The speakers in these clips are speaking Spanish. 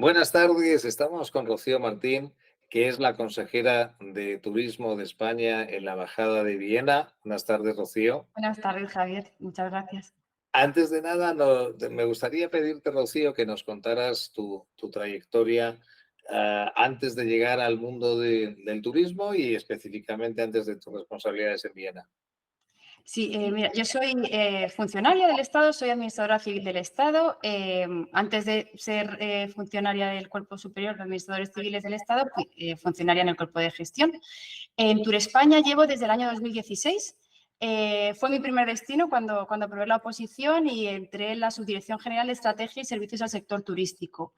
Buenas tardes, estamos con Rocío Martín, que es la consejera de Turismo de España en la Embajada de Viena. Buenas tardes, Rocío. Buenas tardes, Javier. Muchas gracias. Antes de nada, me gustaría pedirte, Rocío, que nos contaras tu trayectoria antes de llegar al mundo del turismo y específicamente antes de tus responsabilidades en Viena. Sí, mira, yo soy funcionaria del Estado, soy administradora civil del Estado. Antes de ser funcionaria del Cuerpo Superior de Administradores Civiles del Estado, fui funcionaria en el Cuerpo de Gestión. En Tour España llevo desde el año 2016. Fue mi primer destino cuando aprobé la oposición y entré en la Subdirección General de Estrategia y Servicios al Sector Turístico.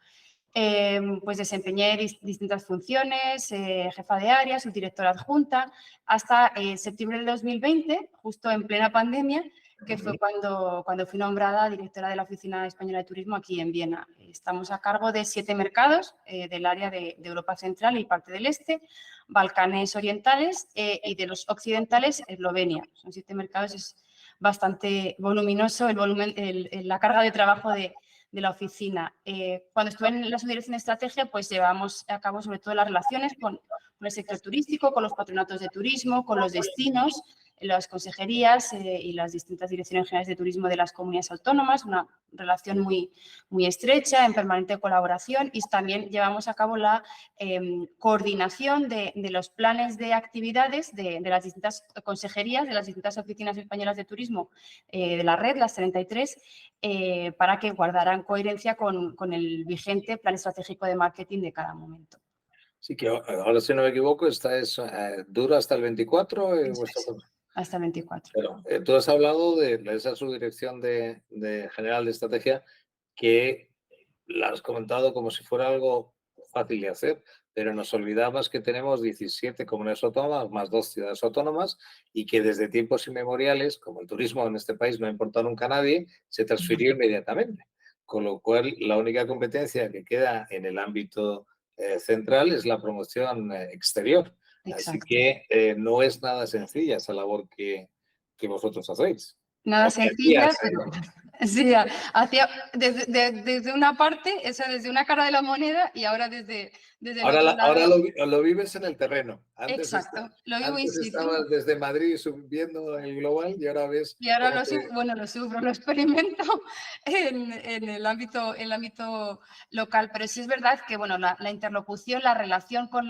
Pues desempeñé distintas funciones, jefa de área, subdirectora adjunta, hasta septiembre del 2020, justo en plena pandemia, que fue cuando fui nombrada directora de la Oficina Española de Turismo aquí en Viena. Estamos a cargo de 7 mercados del área de Europa Central y parte del Este, Balcanes Orientales y de los occidentales, Eslovenia. Son 7 mercados, es bastante voluminoso la carga de trabajo de la oficina. Cuando estuve en la subdirección de estrategia, pues llevamos a cabo sobre todo las relaciones con el sector turístico, con los patronatos de turismo, con los destinos, las consejerías y las distintas direcciones generales de turismo de las comunidades autónomas, una relación muy estrecha, en permanente colaboración, y también llevamos a cabo la coordinación de los planes de actividades de las distintas consejerías, de las distintas oficinas españolas de turismo de la red, las 33, para que guardaran coherencia con el vigente plan estratégico de marketing de cada momento. Sí, que ahora, si no me equivoco, dura hasta el 24. Hasta el 24. Pero tú has hablado de esa subdirección de General de Estrategia que la has comentado como si fuera algo fácil de hacer, pero nos olvidabas que tenemos 17 comunidades autónomas más 2 ciudades autónomas y que desde tiempos inmemoriales, como el turismo en este país no ha importado nunca a nadie, se transfirió inmediatamente. Con lo cual, la única competencia que queda en el ámbito central es la promoción exterior. Así Exacto. que no es nada sencilla esa labor que vosotros hacéis. Nada O que sencilla, hacías, pero sí, desde una parte, desde una cara de la moneda y ahora desde el Ahora, otro ahora lado. lo vives en el terreno. Exacto, lo vivo in Antes situ. estabas desde Madrid viendo el global y ahora ves Y ahora cómo lo sufro, lo experimento en el ámbito local. Pero sí es verdad que bueno, la interlocución, la relación con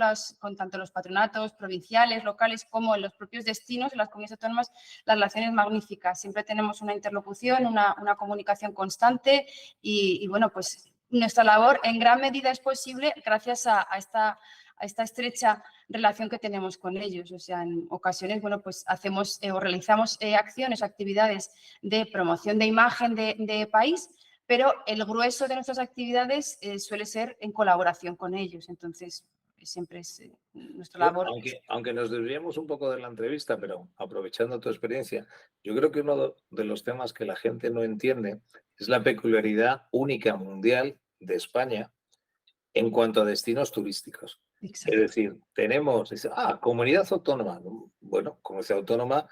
tanto los patronatos provinciales, locales, como en los propios destinos, en las comunidades autónomas, la relación es magnífica. Siempre tenemos una interlocución, una comunicación constante y bueno, pues nuestra labor en gran medida es posible gracias a esta estrecha relación que tenemos con ellos. O sea, en ocasiones, bueno, pues hacemos o realizamos acciones o actividades de promoción de imagen de país, pero el grueso de nuestras actividades suele ser en colaboración con ellos. Entonces, siempre es nuestra labor. aunque nos desviemos un poco de la entrevista, pero aprovechando tu experiencia, yo creo que uno de los temas que la gente no entiende es la peculiaridad única mundial de España en cuanto a destinos turísticos. Es Exacto. decir, tenemos, comunidad autónoma. Bueno, comunidad autónoma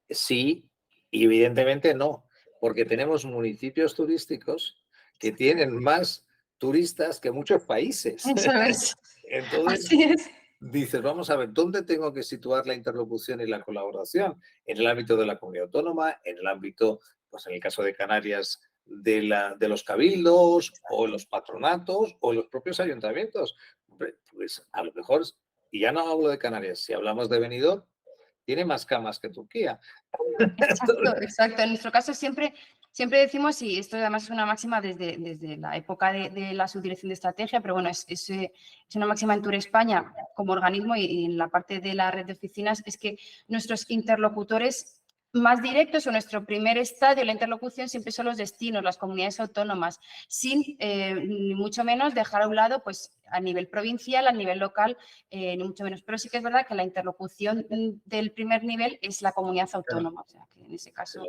sí y evidentemente no, porque tenemos municipios turísticos que tienen más turistas que muchos países. Eso es. Entonces, Así es. dices, vamos a ver, ¿dónde tengo que situar la interlocución y la colaboración? En el ámbito de la comunidad autónoma, en el ámbito, pues en el caso de Canarias, de los cabildos o los patronatos o los propios ayuntamientos. Pues a lo mejor, y ya no hablo de Canarias, si hablamos de Benidorm, tiene más camas que Turquía. Exacto, exacto. En nuestro caso siempre decimos, y esto además es una máxima desde la época de la subdirección de estrategia, pero bueno, es una máxima en Tour España como organismo y en la parte de la red de oficinas, es que nuestros interlocutores más directos o nuestro primer estadio, la interlocución, siempre son los destinos, las comunidades autónomas, sin ni mucho menos dejar a un lado, pues a nivel provincial, a nivel local, ni mucho menos. Pero sí que es verdad que la interlocución del primer nivel es la comunidad autónoma, o sea que en ese caso.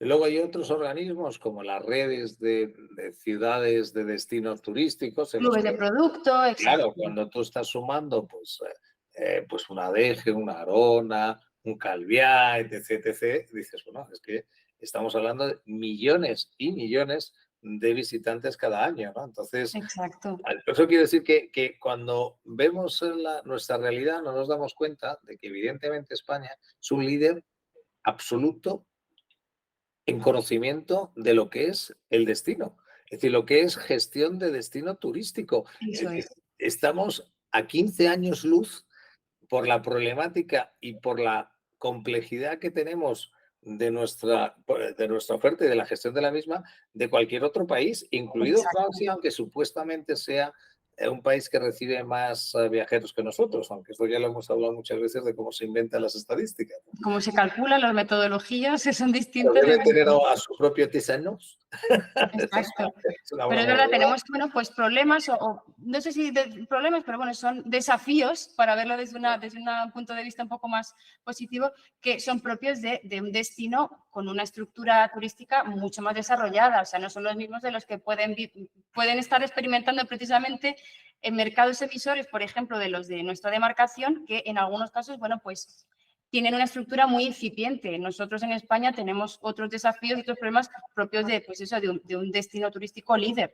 Luego hay otros organismos como las redes de ciudades de destinos turísticos en los Clubes de que, producto, exacto. claro, cuando tú estás sumando pues una Deje, una Arona, un Calviá, etc., dices, bueno, es que estamos hablando de millones y millones de visitantes cada año, ¿no? Entonces, Exacto. eso quiere decir que cuando vemos nuestra realidad no nos damos cuenta de que evidentemente España es un líder absoluto en conocimiento de lo que es el destino, es decir, lo que es gestión de destino turístico. Eso Es decir, es. estamos a 15 años luz por la problemática y por la complejidad que tenemos de nuestra oferta y de la gestión de la misma de cualquier otro país, incluido Exacto. Francia, aunque supuestamente sea un país que recibe más viajeros que nosotros, aunque esto ya lo hemos hablado muchas veces de cómo se inventan las estadísticas, ¿no? Cómo se calcula, las metodologías son Pero distintas deben desde un tener país. a su propio tesanos. Esta Exacto. es una Pero es broma, verdad, ¿verdad? tenemos, bueno, pues problemas o no sé si problemas, pero bueno, son desafíos para verlo desde un punto de vista un poco más positivo, que son propios de un destino con una estructura turística mucho más desarrollada. O sea, no son los mismos de los que pueden estar experimentando precisamente en mercados emisores, por ejemplo, de los de nuestra demarcación, que en algunos casos, bueno, pues tienen una estructura muy incipiente. Nosotros en España tenemos otros desafíos, otros problemas propios de, pues eso, de un destino turístico líder.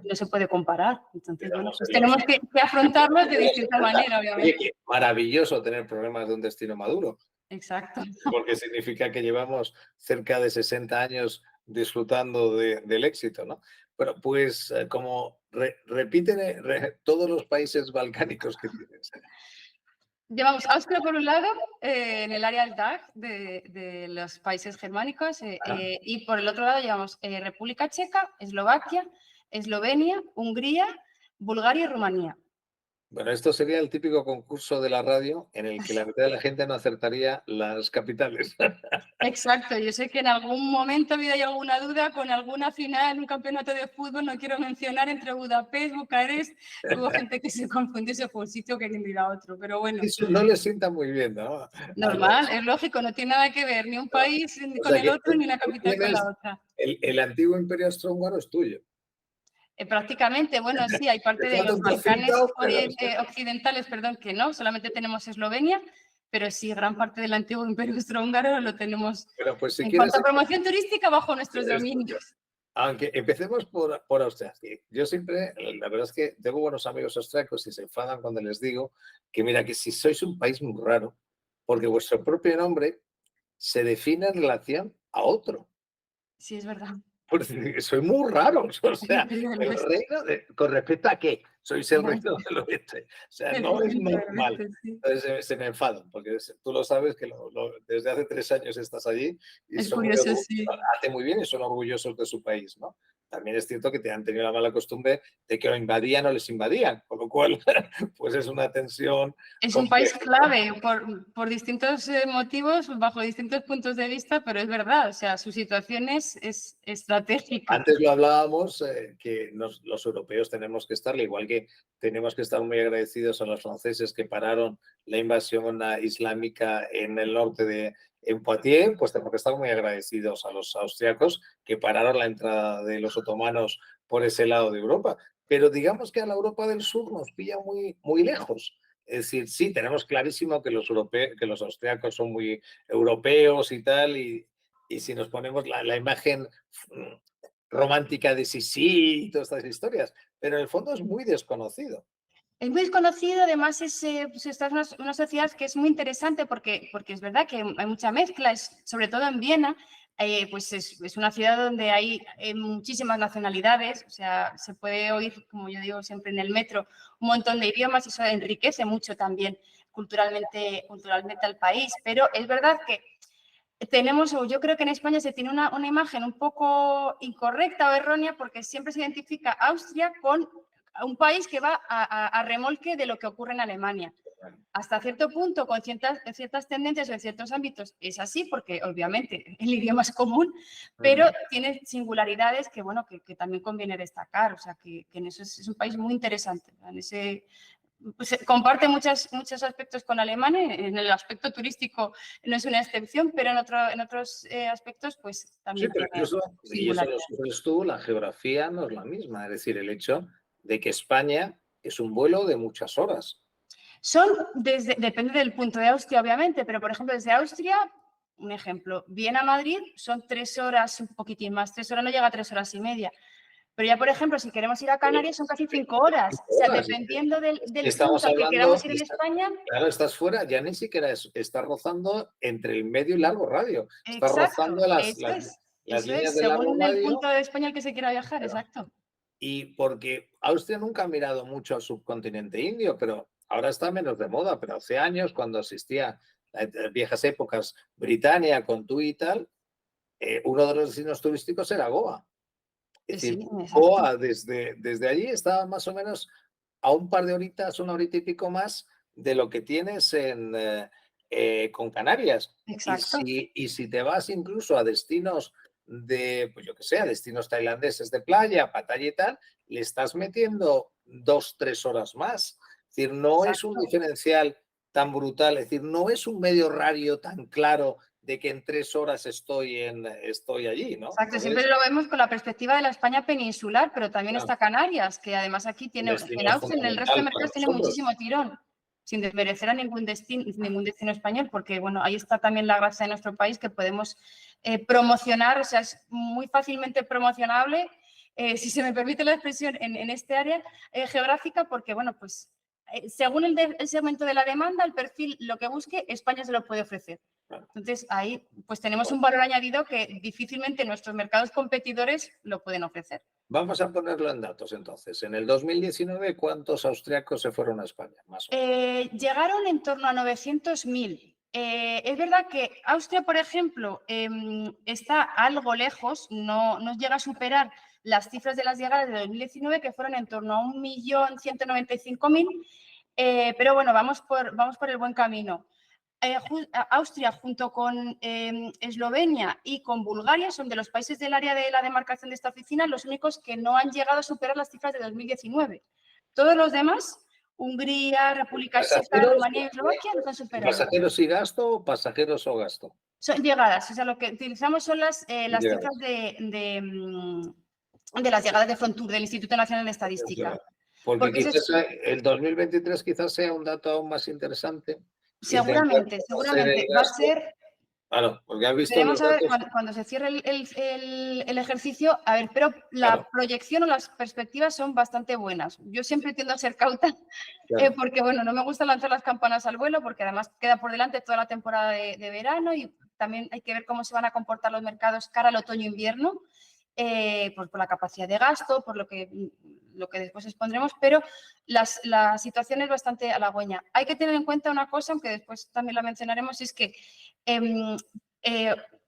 No se puede comparar. Entonces, bueno, Digamos, pues en los tenemos que afrontarlos de en los distinta 70. manera, Oye, obviamente. qué maravilloso tener problemas de un destino maduro, Exacto. porque significa que llevamos cerca de 60 años disfrutando del éxito, ¿no? Bueno, pues como repiten todos los países balcánicos que tienes. Llevamos Austria por un lado, en el área del DACH, de los países germánicos, Ah, y por el otro lado llevamos República Checa, Eslovaquia, Eslovenia, Hungría, Bulgaria y Rumanía. bueno, esto sería el típico concurso de la radio en el que la mitad de la gente no acertaría las capitales. Exacto, yo sé que en algún momento ha habido ahí alguna duda con alguna final en un campeonato de fútbol, no quiero mencionar, entre Budapest, Bucarest, hubo gente que se confundió, se fue a un sitio queriendo ir a otro, pero bueno, Eso no les sienta muy bien, ¿no? normal, es lógico, no tiene nada que ver ni un país O con sea el que otro, ni una tú capital con tienes la otra. el antiguo imperio austrohúngaro es tuyo. Prácticamente, bueno, sí, hay Te parte de falta los un Balcanes trocito, pero occidentales, perdón, que no, solamente tenemos Eslovenia, pero sí, gran parte del antiguo imperio austrohúngaro lo tenemos bueno, pues si en quieres, cuanto a promoción turística bajo nuestros es tuyo. dominios. Aunque empecemos por Austria. Que yo siempre, la verdad es que tengo buenos amigos austriacos y se enfadan cuando les digo que mira, que si sois un país muy raro, porque vuestro propio nombre se define en relación a otro. Sí, es verdad. Pues soy muy raros, o El sea, imperio del el oeste. reino ¿con respecto a qué? Sois el reino del oeste, o sea, no es Efectivamente, normal. sí. Entonces se me enfadan, porque tú lo sabes que desde hace 3 años estás allí y Es son muy curioso, sí. hace muy bien y son orgullosos de su país, ¿no? También es cierto que te han tenido la mala costumbre de que o invadían o les invadían, con lo cual, pues es una tensión Es un país compleja. clave por distintos motivos, bajo distintos puntos de vista, pero es verdad, o sea, su situación es estratégica. Antes lo hablábamos, que los europeos tenemos que estar, igual que tenemos que estar muy agradecidos a los franceses que pararon la invasión islámica en el norte en Poitiers, pues tenemos que estar muy agradecidos a los austriacos que pararon la entrada de los otomanos por ese lado de Europa. Pero digamos que a la Europa del Sur nos pilla muy, muy lejos. Es decir, sí, tenemos clarísimo que que los austriacos son muy europeos y tal, y si nos ponemos la imagen romántica de sí y todas estas historias, pero en el fondo es muy desconocido. Es muy desconocido, además pues esta es una sociedad que es muy interesante porque es verdad que hay mucha mezcla, sobre todo en Viena, pues es una ciudad donde hay muchísimas nacionalidades, o sea, se puede oír, como yo digo siempre en el metro, un montón de idiomas y eso enriquece mucho también culturalmente al país, pero es verdad que tenemos, o yo creo que en España se tiene una imagen un poco incorrecta o errónea porque siempre se identifica Austria con un país que va a remolque de lo que ocurre en Alemania. Hasta cierto punto, con ciertas tendencias o en ciertos ámbitos es así, porque obviamente el idioma es común, pero tiene singularidades que, bueno, que también conviene destacar. O sea, que en eso es un país muy interesante. En ese, pues, comparte muchos aspectos con Alemania, en el aspecto turístico no es una excepción, pero en otros aspectos pues Sí, también pero tiene incluso, y eso lo singularidades. sufres tú, la geografía no es la misma. Es decir, el hecho de que España es un vuelo de muchas horas. Depende del punto de Austria, obviamente, pero por ejemplo desde Austria un ejemplo, Viena a Madrid son 3 horas, un poquitín más, 3 horas no llega a 3 horas y media. Pero ya, por ejemplo, si queremos ir a Canarias son casi 5 horas. O sea, dependiendo del Estamos punto al que hablando, queramos ir en España. claro, estás fuera, ya ni siquiera estás rozando entre el medio y largo radio. Estás Exacto, rozando las eso líneas es, de largo según el radio. punto de España al que se quiera viajar, Claro. exacto. Y porque Austria nunca ha mirado mucho al subcontinente indio, pero ahora está menos de moda, pero hace años, cuando existía viejas épocas, Britania con tú y tal, uno de los destinos turísticos era Goa. Es Sí, decir, exacto. Goa desde allí estaba más o menos a un par de horitas, una horita y pico más de lo que tienes con Canarias. Exacto. Y si te vas incluso a destinos pues yo que sé, a destinos tailandeses de playa, Pattaya y tal, le estás metiendo 2-3 horas más. Es decir, no es un diferencial tan brutal, es decir, no es un medio horario tan claro de que en 3 horas estoy allí, ¿no? Exacto, Entonces, siempre lo vemos con la perspectiva de la España peninsular, pero también claro, está Canarias, que además aquí tiene, en Austria, en el resto de mercados tiene muchísimo tirón, sin desmerecer a ningún destino español, porque bueno, ahí está también la gracia de nuestro país, que podemos promocionar, o sea, es muy fácilmente promocionable, si se me permite la expresión, en este área geográfica, porque bueno, pues según el segmento de la demanda, el perfil, lo que busque, España se lo puede ofrecer. Entonces, ahí pues tenemos un valor añadido que difícilmente nuestros mercados competidores lo pueden ofrecer. Vamos a ponerlo en datos entonces. En el 2019, ¿cuántos austriacos se fueron a España? Más o menos. Llegaron en torno a 900.000. Es verdad que Austria, por ejemplo, está algo lejos, no llega a superar las cifras de las llegadas de 2019, que fueron en torno a 1.195.000, pero bueno, vamos por el buen camino. Austria junto con Eslovenia y con Bulgaria son de los países del área de la demarcación de esta oficina los únicos que no han llegado a superar las cifras de 2019. Todos los demás, Hungría, República Checa, Rumanía y Eslovaquia, los han superado. ¿Pasajeros y gasto o pasajeros o gasto? Son llegadas, o sea, lo que utilizamos son las cifras de las llegadas de Frontur, del Instituto Nacional de Estadística. Porque quizás el 2023 quizás sea un dato aún más interesante. Seguramente va a ser. Claro, porque has visto Veremos los a ver datos. cuando se cierre el ejercicio, a ver, pero la proyección o las perspectivas son bastante buenas. Yo siempre tiendo a ser cauta porque, bueno, no me gusta lanzar las campanas al vuelo porque además queda por delante toda la temporada de verano y también hay que ver cómo se van a comportar los mercados cara al otoño-invierno, pues por la capacidad de gasto, por lo que después expondremos, pero la situación es bastante halagüeña. Hay que tener en cuenta una cosa, aunque después también la mencionaremos, es que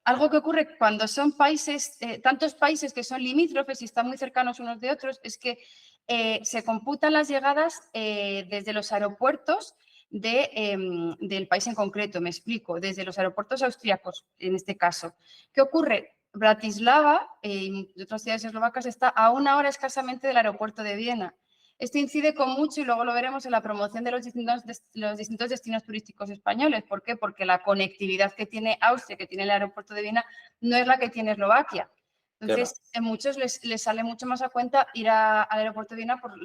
algo que ocurre cuando son países, tantos países que son limítrofes y están muy cercanos unos de otros, es que se computan las llegadas desde los aeropuertos del país en concreto. Me explico, desde los aeropuertos austriacos, en este caso. ¿Qué ocurre? Bratislava y otras ciudades eslovacas está a 1 hora escasamente del aeropuerto de Viena. Esto incide con mucho, y luego lo veremos, en la promoción de los distintos destinos turísticos españoles. ¿Por qué? Porque la conectividad que tiene Austria, que tiene el aeropuerto de Viena, no es la que tiene Eslovaquia. Entonces, a muchos les sale mucho más a cuenta ir al aeropuerto de Viena por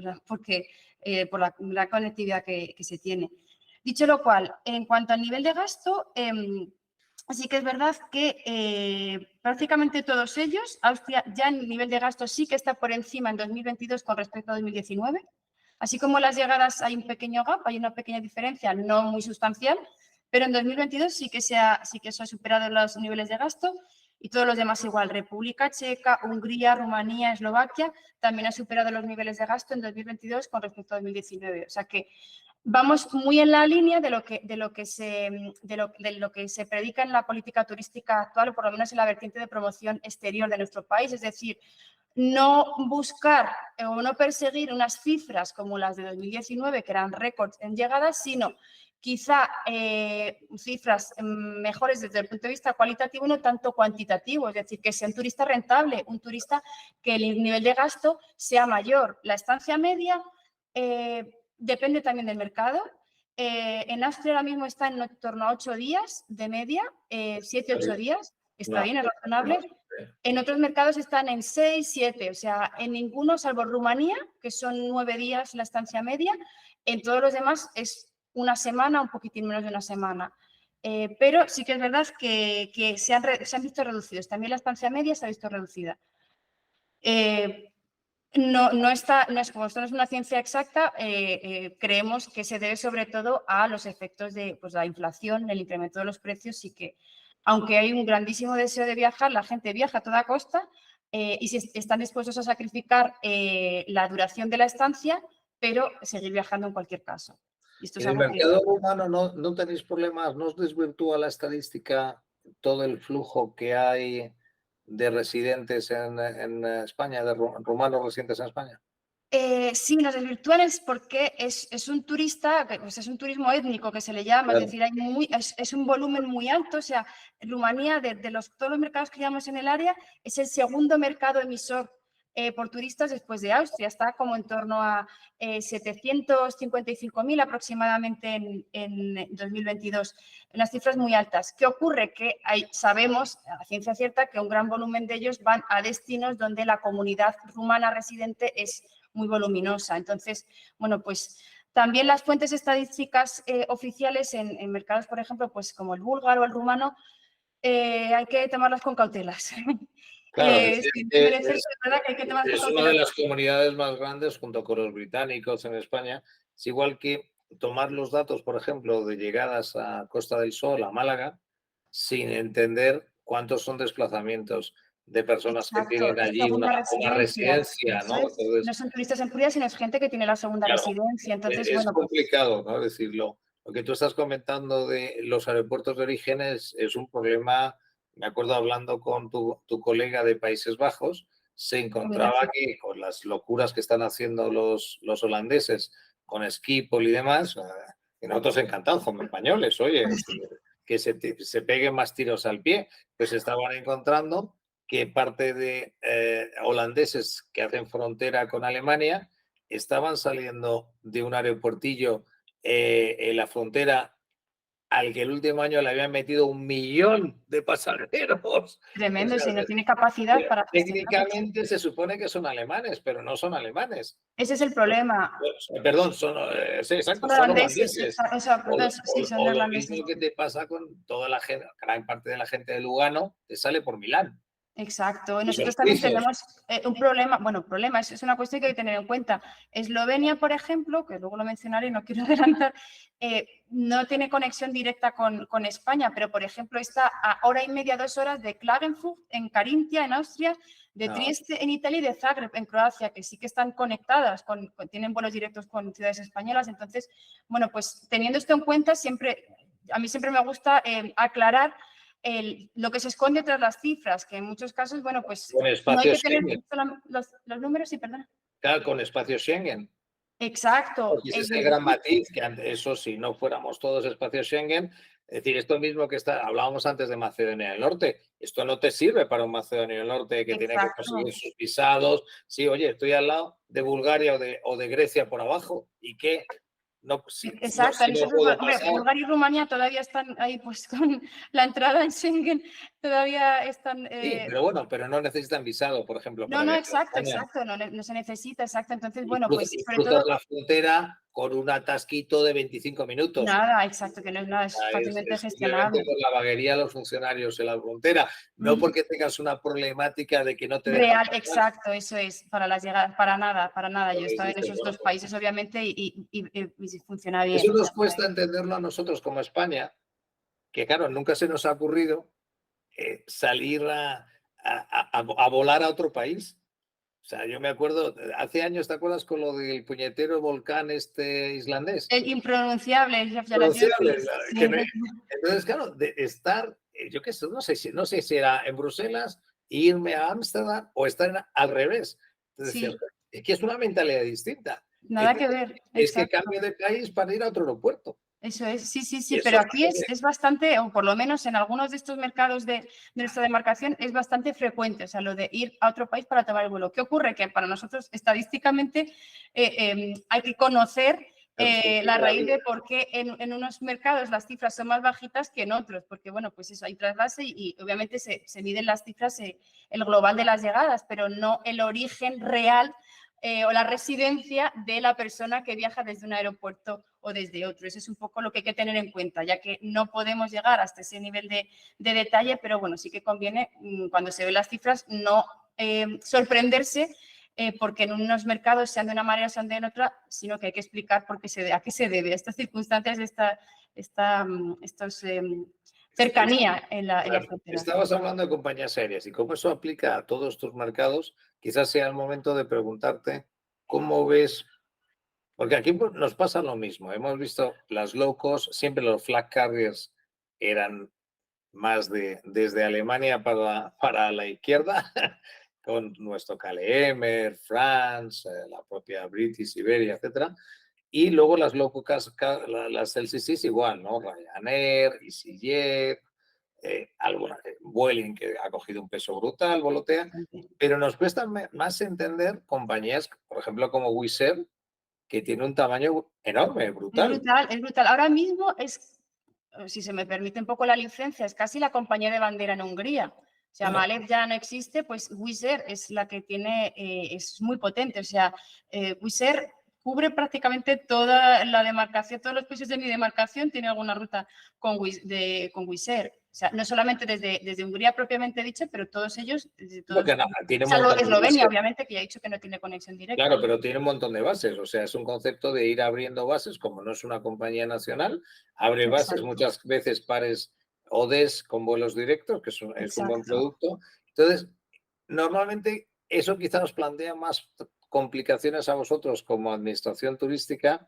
la conectividad que se tiene. Dicho lo cual, en cuanto al nivel de gasto, así que es verdad que prácticamente todos ellos, Austria ya en nivel de gasto sí que está por encima en 2022 con respecto a 2019. Así como las llegadas hay un pequeño gap, hay una pequeña diferencia, no muy sustancial, pero en 2022 sí que se ha superado los niveles de gasto y todos los demás igual. República Checa, Hungría, Rumanía, Eslovaquia también ha superado los niveles de gasto en 2022 con respecto a 2019. O sea que vamos muy en la línea de lo que se predica en la política turística actual, o por lo menos en la vertiente de promoción exterior de nuestro país, es decir, no buscar o no perseguir unas cifras como las de 2019, que eran récords en llegadas, sino quizá cifras mejores desde el punto de vista cualitativo y no tanto cuantitativo, es decir, que sea un turista rentable, un turista que el nivel de gasto sea mayor. La estancia media depende también del mercado. En Austria ahora mismo está en torno a 8 días de media, 7-8 días, está bien, es razonable. En otros mercados están en 6, 7, o sea, en ninguno, salvo Rumanía, que son 9 días la estancia media, en todos los demás es una semana, un poquitín menos de una semana. pero sí que es verdad que se han visto reducidos. También la estancia media se ha visto reducida. No es, como esto no es una ciencia exacta, creemos que se debe sobre todo a los efectos de pues, la inflación, el incremento de los precios y que, aunque hay un grandísimo deseo de viajar, la gente viaja a toda costa y si están dispuestos a sacrificar la duración de la estancia, pero seguir viajando en cualquier caso. Y esto es En el algo mercado rumano no tenéis problemas, no os desvirtúa la estadística todo el flujo que hay de residentes en España, de rumanos residentes en España. Sí, nos desvirtúan es porque es un turista, pues es un turismo étnico que se le llama, Claro. es decir, es un volumen muy alto, o sea, Rumanía, de todos los mercados que llevamos en el área, es el segundo mercado emisor por turistas después de Austria, está como en torno a 755.000 aproximadamente en 2022, unas cifras muy altas. ¿Qué ocurre? Que sabemos, a ciencia cierta, que un gran volumen de ellos van a destinos donde la comunidad rumana residente es muy voluminosa. Entonces, bueno, pues también las fuentes estadísticas oficiales en mercados, por ejemplo, pues como el búlgaro o el rumano, hay que tomarlas con cautelas. Claro, Sí, merece ser verdad que hay que tomarlas con es una de cautelas. las comunidades más grandes junto con los británicos en España. Es igual que tomar los datos, por ejemplo, de llegadas a Costa del Sol, a Málaga, sin entender cuántos son desplazamientos de personas que Exacto, tienen es allí segunda una residencia. residencia, Eso ¿no? es. Entonces, No son turistas en Puglia, sino es gente que tiene la segunda claro, residencia. Entonces, es bueno, pues complicado, ¿no? Decirlo. Lo que tú estás comentando de los aeropuertos de origen es un problema. Me acuerdo hablando con tu colega de Países Bajos, se mira, encontraba que con las locuras que están haciendo los holandeses con Schiphol y demás, que nosotros encantados como españoles, oye, que se peguen más tiros al pie, pues estaban encontrando que parte de holandeses que hacen frontera con Alemania estaban saliendo de un aeropuertillo en la frontera al que el último año le habían metido 1 millón de pasajeros. O tremendo, sea, si no tiene capacidad para gestionarlo. técnicamente se supone que son alemanes, pero no son alemanes. Ese es el problema. Perdón, sí, exacto, Son son holandeses, holandeses. perdón, sí, son O lo neerlandeses. mismo que te pasa con toda la gente, gran parte de la gente de Lugano, te sale por Milán. Exacto. Y Y los nosotros también suizos. tenemos un problema, bueno, problema, es una cuestión que hay que tener en cuenta. Eslovenia, por ejemplo, que luego lo mencionaré y no quiero adelantar, no tiene conexión directa con España, pero, por ejemplo, está a hora y media, 2 horas de Klagenfurt, en Carintia, en Austria, de Trieste, en Italia y de Zagreb, en Croacia, que sí que están conectadas, tienen vuelos directos con ciudades españolas. Entonces, bueno, pues teniendo esto en cuenta, a mí siempre me gusta aclarar lo que se esconde tras las cifras, que en muchos casos, bueno, pues Con no hay espacio que tener Schengen. los números, sí, perdona. Claro, con espacio Schengen. Exacto. Y ese Es es el gran decir, matiz, que eso si no fuéramos todos espacio Schengen, es decir, esto mismo que hablábamos antes de Macedonia del Norte, esto no te sirve para un Macedonia del Norte que tiene que exacto. conseguir sus visados. Sí, oye, estoy al lado de Bulgaria o de Grecia por abajo, ¿y qué? No, Exacto. si no Nosotros, puedo hombre, pasar. Bulgaria y Rumanía todavía están ahí, pues con la entrada en Schengen, todavía están. Sí, pero bueno, pero no necesitan visado, por ejemplo, No, para no, viajar a exacto, España. exacto. No se necesita, exacto. Entonces, Y bueno, pues sobre cruzas todo. la frontera con un atasquito de 25 minutos. Nada, exacto, que no es nada, es fácilmente Es simplemente gestionable. por la vaguería de los funcionarios en la frontera, no porque tengas una problemática de que no te dejan Real, pasar. exacto, eso es, para las llegadas, para nada, para nada. Yo he Entonces estado en dices, esos bueno, dos pues, países, obviamente, y funciona bien. eso O sea, nos cuesta entenderlo a nosotros como España, que claro, nunca se nos ha ocurrido salir a volar a otro país. O sea, yo me acuerdo, hace años, ¿te acuerdas con lo del puñetero volcán islandés? el impronunciable, Pronunciable, sí. entonces, claro, de estar, yo qué sé, no sé si era en Bruselas, irme a Ámsterdam o estar al revés. Entonces, Sí, es que es una mentalidad distinta. nada que ver, Es que exacto. cambio de país para ir a otro aeropuerto. Eso es, sí, sí, Y sí, eso pero aquí es bastante, o por lo menos en algunos de estos mercados de nuestra demarcación, es bastante frecuente, o sea, lo de ir a otro país para tomar el vuelo. ¿Qué ocurre? Que para nosotros, estadísticamente, hay que conocer la raíz de por qué en unos mercados las cifras son más bajitas que en otros, porque, bueno, pues eso, hay traslase y obviamente se miden las cifras, el global de las llegadas, pero no el origen real o la residencia de la persona que viaja desde un aeropuerto o desde otro. Eso es un poco lo que hay que tener en cuenta, ya que no podemos llegar hasta ese nivel de detalle, pero bueno, sí que conviene, cuando se ven las cifras, no sorprenderse porque en unos mercados sean de una manera o sean de otra, sino que hay que explicar a qué se debe estas circunstancias, cercanía en la frontera. Estabas hablando de compañías aéreas y como eso aplica a todos tus mercados, quizás sea el momento de preguntarte cómo ves, porque aquí nos pasa lo mismo. Hemos visto las low cost, siempre los flag carriers eran más desde Alemania para la izquierda, con nuestro KLM, Air France, la propia British, Iberia, etcétera. Y luego las low cost, las LCCs igual, ¿no? Ryanair, EasyJet, alguna, Vueling, que ha cogido un peso brutal, volotea, pero nos cuesta más entender compañías, por ejemplo, como Wizz Air, que tiene un tamaño enorme, brutal. Es brutal, es brutal. Ahora mismo es, si se me permite un poco la licencia, es casi la compañía de bandera en Hungría. O sea, Malet ya no existe, pues Wizz Air es la que tiene, es muy potente. O sea, Wizz Air cubre prácticamente toda la demarcación, todos los países de mi demarcación tiene alguna ruta con Wizz Air. O sea, no solamente desde Hungría propiamente dicho, pero todos ellos, desde todos, salvo Eslovenia, obviamente, que ya he dicho que no tiene conexión directa. Claro, pero tiene un montón de bases, o sea, es un concepto de ir abriendo bases, como no es una compañía nacional, abre bases muchas veces pares ODS con vuelos directos, que es un buen producto. Entonces, normalmente eso quizá os plantea más complicaciones a vosotros como administración turística,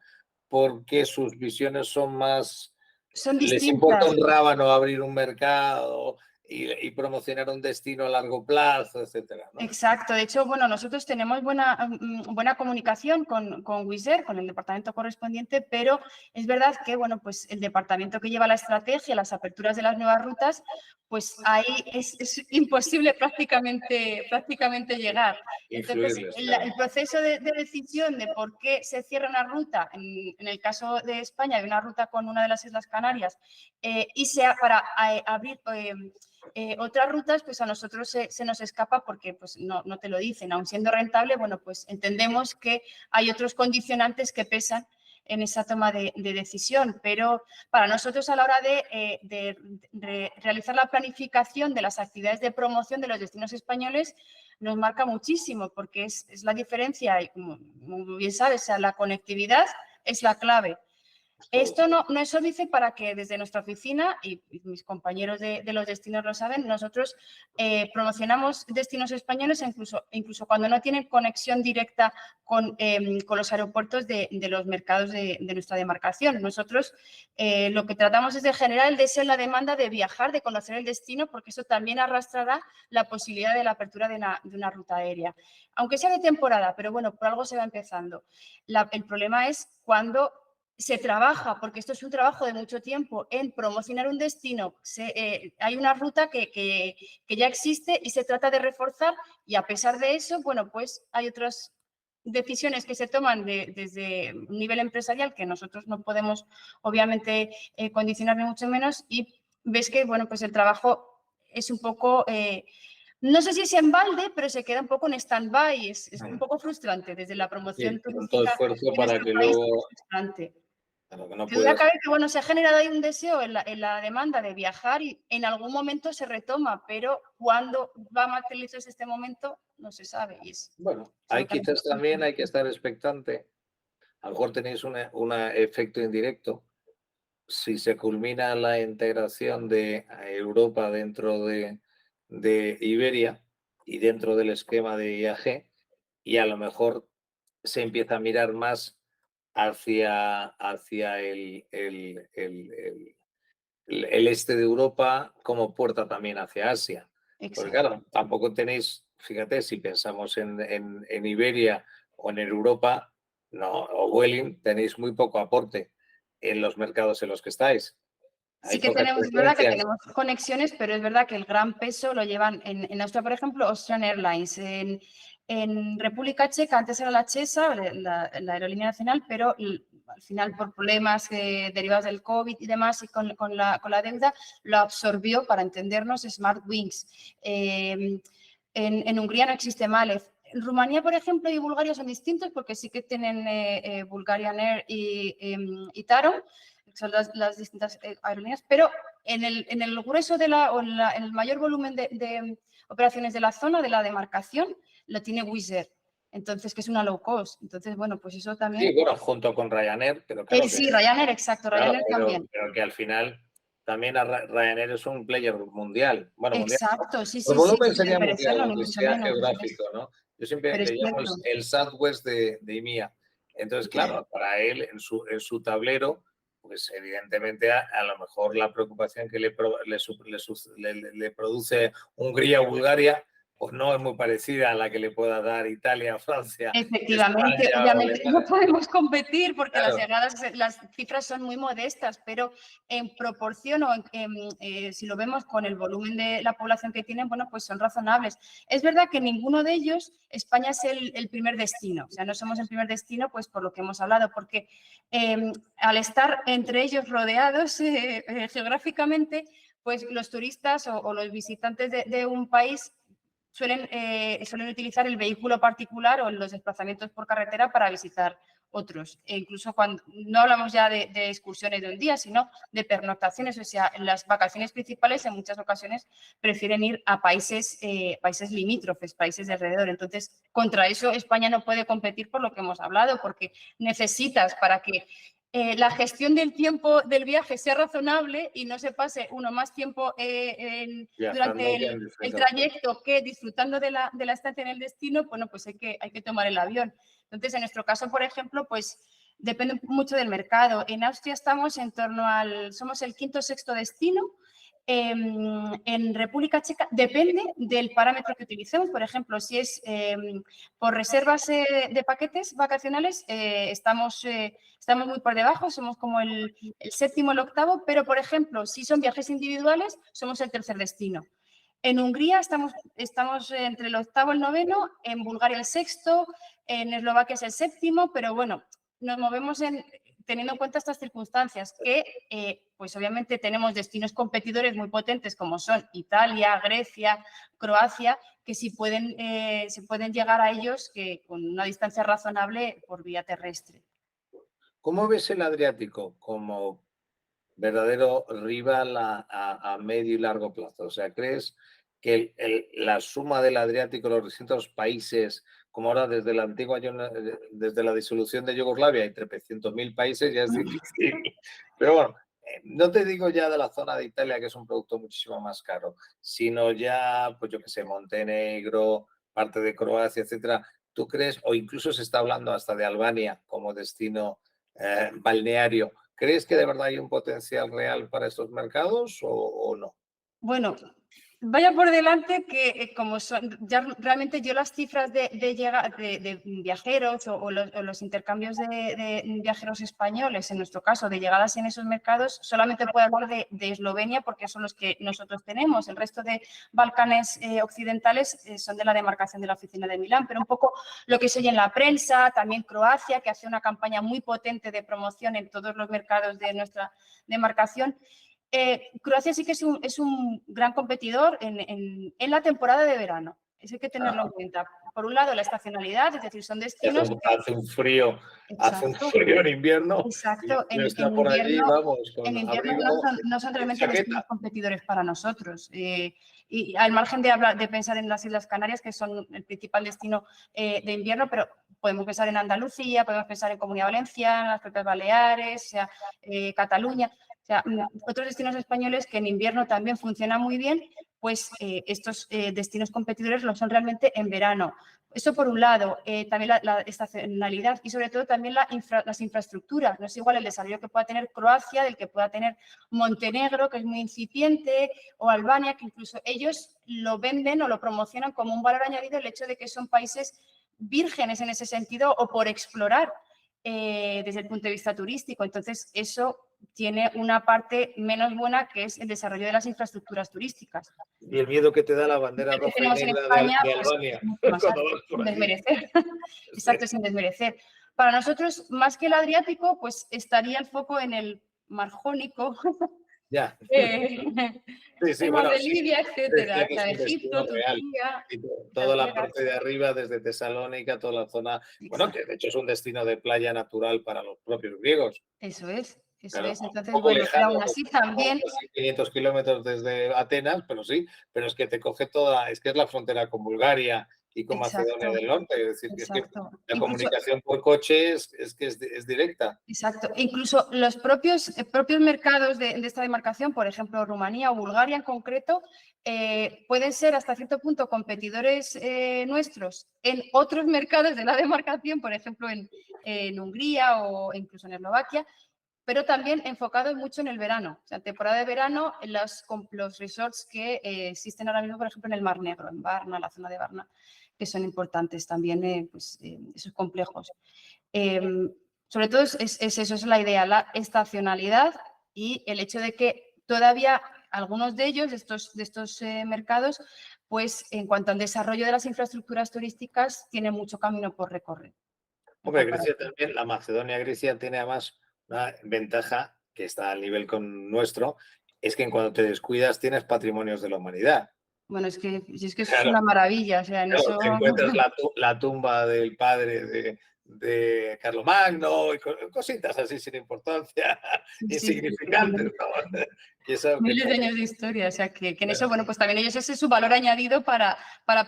porque sus visiones son más... Son distintas. Les importa un rábano abrir un mercado y promocionar un destino a largo plazo, etcétera, ¿no? Exacto. De hecho, bueno, nosotros tenemos buena comunicación con Wizz Air, con el departamento correspondiente, pero es verdad que, bueno, pues el departamento que lleva la estrategia, las aperturas de las nuevas rutas, pues ahí es imposible prácticamente llegar. Entonces, el proceso de decisión de por qué se cierra una ruta, en el caso de España, hay una ruta con una de las Islas Canarias, y para abrir otras rutas, pues a nosotros se nos escapa porque pues, no te lo dicen. Aun siendo rentable, bueno, pues entendemos que hay otros condicionantes que pesan en esa toma de decisión, pero para nosotros a la hora de realizar la planificación de las actividades de promoción de los destinos españoles nos marca muchísimo porque es la diferencia y como bien sabes, o sea, la conectividad es la clave. Esto no es óbice para que desde nuestra oficina, y mis compañeros de los destinos lo saben, nosotros promocionamos destinos españoles incluso cuando no tienen conexión directa con los aeropuertos de los mercados de nuestra demarcación. Nosotros lo que tratamos es de generar el deseo y la demanda de viajar, de conocer el destino, porque eso también arrastrará la posibilidad de la apertura de una ruta aérea. Aunque sea de temporada, pero bueno, por algo se va empezando. El problema es cuando se trabaja, porque esto es un trabajo de mucho tiempo, en promocionar un destino. Hay una ruta que ya existe y se trata de reforzar y a pesar de eso, bueno, pues hay otras decisiones que se toman desde un nivel empresarial que nosotros no podemos, obviamente, condicionar ni mucho menos y ves que, bueno, pues el trabajo es un poco... no sé si es en balde, pero se queda un poco en stand-by. Es un poco frustrante desde la promoción turística. Todo esfuerzo para que luego... Duda cabe que, bueno, se ha generado ahí un deseo en la demanda de viajar y en algún momento se retoma, pero cuándo va a materializarse este momento no se sabe. Bueno, quizás también hay que estar expectante. A lo mejor tenéis un efecto indirecto. Si se culmina la integración de Europa dentro de Iberia y dentro del esquema de IAG, y a lo mejor se empieza a mirar más hacia el este de Europa como puerta también hacia Asia. Porque claro, tampoco tenéis, fíjate, si pensamos en Iberia o en Europa, o Vueling, tenéis muy poco aporte en los mercados en los que estáis. Sí que es verdad que tenemos conexiones, pero es verdad que el gran peso lo llevan en Austria, por ejemplo, Austrian Airlines. En República Checa, antes era la CHESA, la aerolínea nacional, pero al final por problemas derivados del COVID y demás y con la deuda, lo absorbió, para entendernos, SmartWings. En Hungría no existe Malev. Rumanía, por ejemplo, y Bulgaria son distintos porque sí que tienen Bulgarian Air y Tarom, son las distintas aerolíneas, pero en el grueso en el mayor volumen de operaciones de la zona, de la demarcación, lo tiene Wizz Air. Entonces, que es una low cost. Entonces, bueno, pues eso también... Sí, bueno, junto con Ryanair, pero claro sí, Ryanair, exacto, claro, Ryanair también. pero que al final también Ryanair es un player mundial. Bueno, mundial. Exacto, sí, Por sí, sí, volumen sin sería mundial, desmerecerlo, ni aunque mucho sea menos. geográfico, ¿no? Yo siempre Pero es le llamo cierto. el Southwest de IMEA. Entonces, claro, para él, en su tablero, pues evidentemente a lo mejor la preocupación que le produce Hungría o Bulgaria, pues no es muy parecida a la que le pueda dar Italia, Francia, Efectivamente, España o obviamente no Alemania. podemos competir porque Claro. las cifras son muy modestas, pero en proporción o si lo vemos con el volumen de la población que tienen, bueno, pues son razonables. Es verdad que ninguno de ellos, España es el primer destino, o sea, no somos el primer destino, pues por lo que hemos hablado, porque al estar entre ellos rodeados geográficamente, pues los turistas o los visitantes de un país suelen utilizar el vehículo particular o los desplazamientos por carretera para visitar otros. E incluso cuando no hablamos ya de excursiones de un día, sino de pernoctaciones. O sea, en las vacaciones principales en muchas ocasiones prefieren ir a países limítrofes, países de alrededor. Entonces, contra eso España no puede competir por lo que hemos hablado, porque necesitas para que la gestión del tiempo del viaje sea razonable y no se pase uno más tiempo durante el trayecto que disfrutando de la estancia en el destino, bueno, pues hay que tomar el avión. Entonces, en nuestro caso, por ejemplo, pues depende mucho del mercado. En Austria estamos somos el quinto o sexto destino. En República Checa depende del parámetro que utilicemos. Por ejemplo, si es por reservas de paquetes vacacionales, estamos muy por debajo, somos como el séptimo o el octavo, pero, por ejemplo, si son viajes individuales, somos el tercer destino. En Hungría estamos entre el octavo y el noveno, en Bulgaria el sexto, en Eslovaquia es el séptimo, pero bueno, nos movemos teniendo en cuenta estas circunstancias que, pues obviamente tenemos destinos competidores muy potentes como son Italia, Grecia, Croacia, que se pueden llegar a ellos con una distancia razonable por vía terrestre. ¿Cómo ves el Adriático como verdadero rival a medio y largo plazo? O sea, ¿crees que la suma del Adriático, los distintos países, como ahora desde la disolución de Yugoslavia, hay 300.000 países, ya es difícil? Pero bueno, no te digo ya de la zona de Italia, que es un producto muchísimo más caro, sino ya, pues yo qué sé, Montenegro, parte de Croacia, etcétera. ¿Tú crees, o incluso se está hablando hasta de Albania como destino balneario? ¿Crees que de verdad hay un potencial real para estos mercados o no? Bueno, vaya por delante que como son, ya realmente yo las cifras de viajeros o los intercambios de viajeros españoles, en nuestro caso, de llegadas en esos mercados, solamente puedo hablar de Eslovenia porque son los que nosotros tenemos. El resto de Balcanes occidentales son de la demarcación de la oficina de Milán, pero un poco lo que se oye en la prensa, también Croacia, que hace una campaña muy potente de promoción en todos los mercados de nuestra demarcación. Croacia sí que es un gran competidor en la temporada de verano. Eso hay que tenerlo en cuenta. Por un lado, la estacionalidad, es decir, son destinos... Hace un frío en invierno. Exacto, y está por allí, vamos, con en invierno abrigo no son realmente chaqueta. destinos competidores para nosotros. Y al margen de pensar en las Islas Canarias, que son el principal destino de invierno, pero podemos pensar en Andalucía, podemos pensar en Comunidad Valenciana, las propias Baleares, o sea, Cataluña. O sea, otros destinos españoles que en invierno también funcionan muy bien, pues estos destinos competidores lo son realmente en verano. Eso por un lado, también la estacionalidad y sobre todo también las infraestructuras. No es igual el desarrollo que pueda tener Croacia del que pueda tener Montenegro, que es muy incipiente, o Albania, que incluso ellos lo venden o lo promocionan como un valor añadido el hecho de que son países vírgenes en ese sentido o por explorar desde el punto de vista turístico. Entonces, eso tiene una parte menos buena, que es el desarrollo de las infraestructuras turísticas. Y el miedo que te da la bandera roja y negra España, de Albania. Pues, sin desmerecer. Exacto, sin desmerecer. Para nosotros, más que el Adriático, pues estaría el foco en el Mar Jónico, Ya. eh, Sí, sí, temas bueno, de sí, Libia, decía etcétera. O que es sea, un destino Egipto, real. Turquía, Y toda Las la Vegas. parte de arriba, desde Tesalónica, toda la zona, bueno, que Exacto. de hecho es un destino de playa natural para los propios griegos. Eso es, eso Claro, es. un Entonces, poco bueno, pero lejano, aún porque así estamos también, casi 500 kilómetros desde Atenas, pero sí, pero es que te coge toda, es que es la frontera con Bulgaria y con Macedonia exacto, del Norte, es decir, que es que exacto. la Incluso comunicación por coche es directa. exacto. Incluso los propios mercados de esta demarcación, por ejemplo, Rumanía o Bulgaria en concreto, pueden ser hasta cierto punto competidores nuestros en otros mercados de la demarcación, por ejemplo, en Hungría o incluso en Eslovaquia, pero también enfocados mucho en el verano. O sea, en temporada de verano, los resorts que existen ahora mismo, por ejemplo, en el Mar Negro, en Varna, la zona de Varna, que son importantes también, esos complejos. Eh, Sobre todo eso es la idea, la estacionalidad y el hecho de que todavía algunos de ellos, de estos mercados, pues en cuanto al desarrollo de las infraestructuras turísticas, tienen mucho camino por recorrer en Hombre, Grecia comparación. también, la Macedonia-Grecia tiene además una ventaja que está al nivel con nuestro, es que en cuanto te descuidas tienes patrimonios de la humanidad. Bueno, es que eso es Claro, una maravilla, o sea, en claro, eso... te encuentras la tumba del padre de Carlomagno y cositas así sin importancia, Sí, sí, sí, insignificantes, ¿no? Y eso que miles de años de historia, o sea, que en eso, bueno, pues también ellos ese es su valor añadido para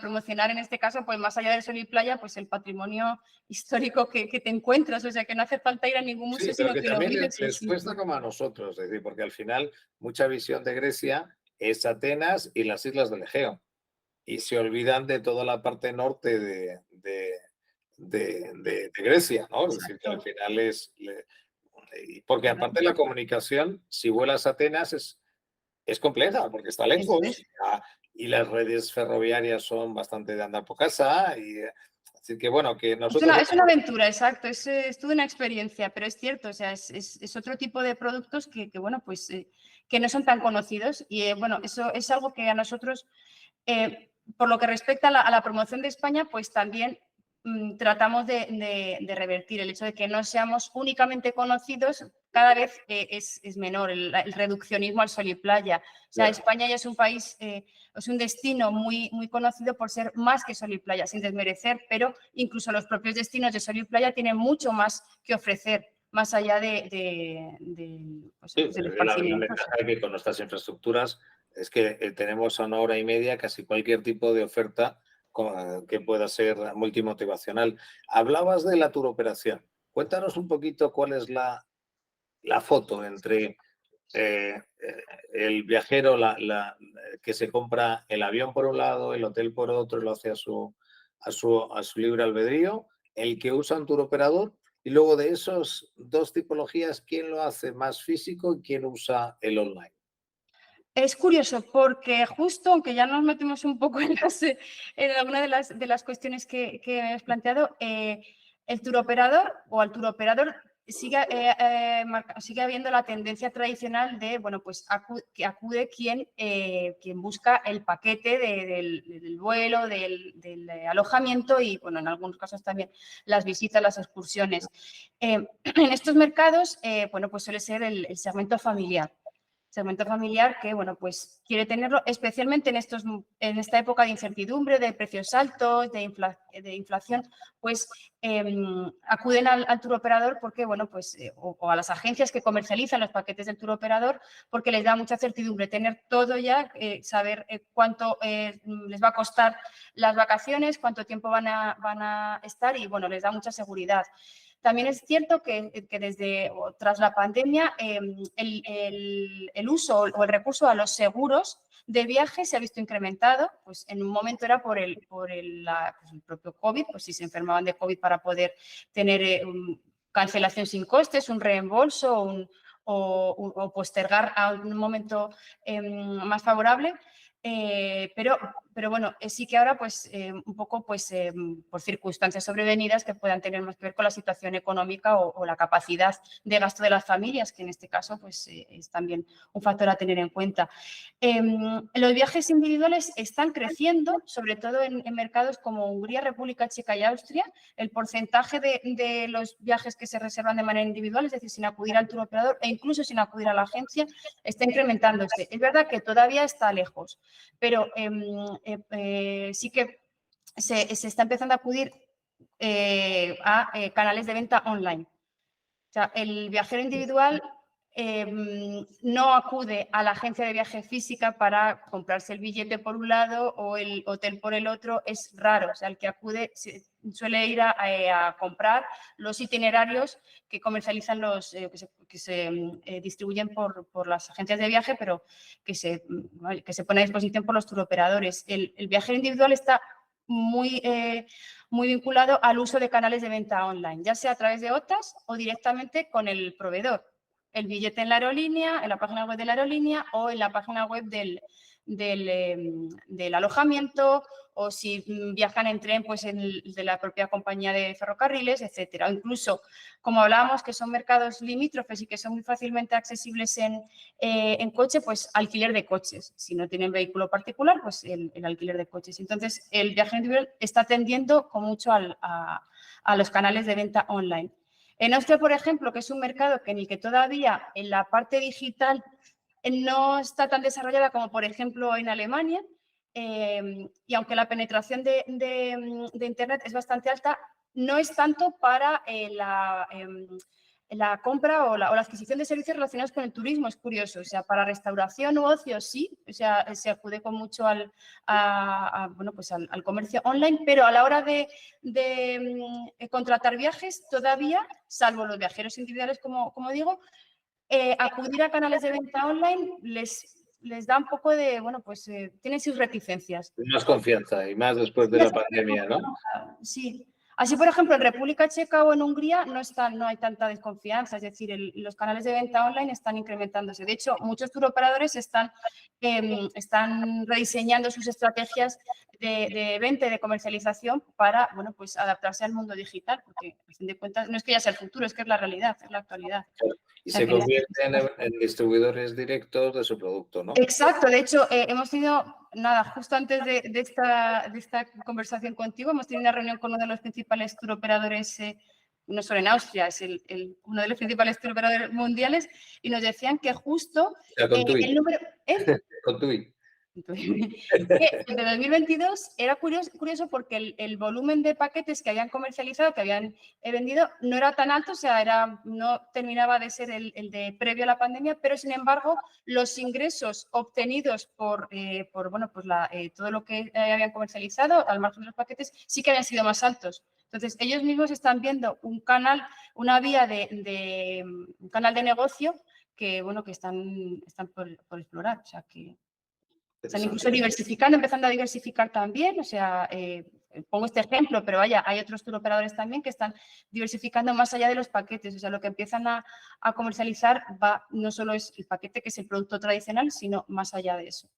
promocionar en este caso, pues más allá del sol y playa, pues el patrimonio histórico que te encuentras, o sea, que no hace falta ir a ningún sí, museo, pero sino que que lo también vives in les cuesta situ. como a nosotros, es decir, porque al final mucha visión de Grecia es Atenas y las islas del Egeo. Y se olvidan de toda la parte norte de Grecia, ¿no? Es decir, que al Exacto. final porque aparte la comunicación, si vuelas a Atenas, es compleja, porque está Eso lejos, es. y las redes ferroviarias son bastante de andar por casa, y así que bueno, que Es nosotros... una aventura, exacto, es toda una experiencia, pero es cierto, o sea, es otro tipo de productos bueno, pues que no son tan conocidos y bueno, eso es algo que a nosotros, por lo que respecta a la promoción de España, pues también tratamos de revertir el hecho de que no seamos únicamente conocidos, cada vez es menor el reduccionismo al sol y playa. O sea, Ya. España ya es un país, es un destino muy, muy conocido por ser más que sol y playa, sin desmerecer, pero incluso los propios destinos de sol y playa tienen mucho más que ofrecer, más allá Sí, pues, del la esparcimiento. O ventaja sea. de que con nuestras infraestructuras es que tenemos a una hora y media casi cualquier tipo de oferta que pueda ser multimotivacional. Hablabas de la turoperación. Cuéntanos un poquito cuál es la foto entre eh, eh, el viajero que se compra el avión por un lado, el hotel por otro, lo hace a su libre albedrío, el que usa un turoperador, y luego de esos dos tipologías, ¿quién lo hace más físico y quién usa el online? Es curioso porque justo, aunque ya nos metemos un poco en alguna de las cuestiones que me has planteado, el turoperador o al turoperador sigue habiendo la tendencia tradicional de, bueno, pues que acude quien busca el paquete del vuelo, del alojamiento y, bueno, en algunos casos también las visitas, las excursiones. En estos mercados, bueno, pues suele ser el segmento familiar que, bueno, pues quiere tenerlo, especialmente en esta época de incertidumbre, de precios altos, de inflación, pues acuden al turoperador porque, bueno, pues, o a las agencias que comercializan los paquetes del turoperador porque les da mucha certidumbre tener todo ya, saber cuánto les va a costar las vacaciones, cuánto tiempo van a estar y, bueno, les da mucha seguridad. También es cierto que tras la pandemia el uso o el recurso a los seguros de viaje se ha visto incrementado, pues en un momento era por el propio COVID, pues si se enfermaban de COVID para poder tener cancelación sin costes, un reembolso o postergar a un momento más favorable, pero pero bueno, sí que ahora pues un poco pues por circunstancias sobrevenidas que puedan tener más que ver con la situación económica o la capacidad de gasto de las familias, que en este caso pues es también un factor a tener en cuenta. Los viajes individuales están creciendo, sobre todo en mercados como Hungría, República Checa y Austria. El porcentaje de los viajes que se reservan de manera individual, es decir, sin acudir al turoperador e incluso sin acudir a la agencia, está incrementándose. Es verdad que todavía está lejos, pero sí que se está empezando a acudir a canales de venta online. O sea, el viajero individual no acude a la agencia de viaje física para comprarse el billete por un lado o el hotel por el otro, es raro. O sea, el que acude suele ir a comprar los itinerarios que comercializan que se distribuyen por las agencias de viaje, pero que se pone a disposición por los turoperadores. El viajero individual está muy vinculado al uso de canales de venta online, ya sea a través de OTAs o directamente con el proveedor. El billete en la aerolínea, en la página web de la aerolínea o en la página web del alojamiento, o si viajan en tren, pues de la propia compañía de ferrocarriles, etcétera. O incluso, como hablábamos, que son mercados limítrofes y que son muy fácilmente accesibles en coche, pues alquiler de coches. Si no tienen vehículo particular, pues el alquiler de coches. Entonces, el viaje individual está tendiendo con mucho a los canales de venta online. En Austria, por ejemplo, que es un mercado en el que todavía en la parte digital no está tan desarrollada como, por ejemplo, en Alemania, y aunque la penetración de Internet es bastante alta, no es tanto para la compra o la adquisición de servicios relacionados con el turismo. Es curioso, o sea, para restauración u ocio sí, o sea, se acude con mucho al comercio online, pero a la hora de contratar viajes todavía, salvo los viajeros individuales, como digo, acudir a canales de venta online les da un poco de, tienen sus reticencias. Más confianza y más después de la pandemia, ¿no? Sí. Así, por ejemplo, en República Checa o en Hungría no hay tanta desconfianza, es decir, los canales de venta online están incrementándose. De hecho, muchos turoperadores están rediseñando sus estrategias de venta y de comercialización para adaptarse al mundo digital, porque a fin de cuentas no es que ya sea el futuro, es que es la realidad, es la actualidad. Y se convierten en distribuidores directos de su producto, ¿no? Exacto, de hecho, hemos tenido, justo antes de esta conversación contigo, hemos tenido una reunión con uno de los principales turoperadores, no solo en Austria, es uno de los principales turoperadores mundiales, y nos decían que justo Con el número... Con TUI. Desde 2022 era curioso porque el volumen de paquetes que habían comercializado, que habían vendido, no era tan alto, o sea, no terminaba de ser el de previo a la pandemia, pero sin embargo los ingresos obtenidos por todo lo que habían comercializado, al margen de los paquetes, sí que habían sido más altos. Entonces, ellos mismos están viendo un canal, una vía un canal de negocio que están por explorar, o sea que... Están incluso diversificando, empezando a diversificar también, o sea, pongo este ejemplo, pero vaya, hay otros turoperadores también que están diversificando más allá de los paquetes, o sea, lo que empiezan a comercializar no solo es el paquete, que es el producto tradicional, sino más allá de eso.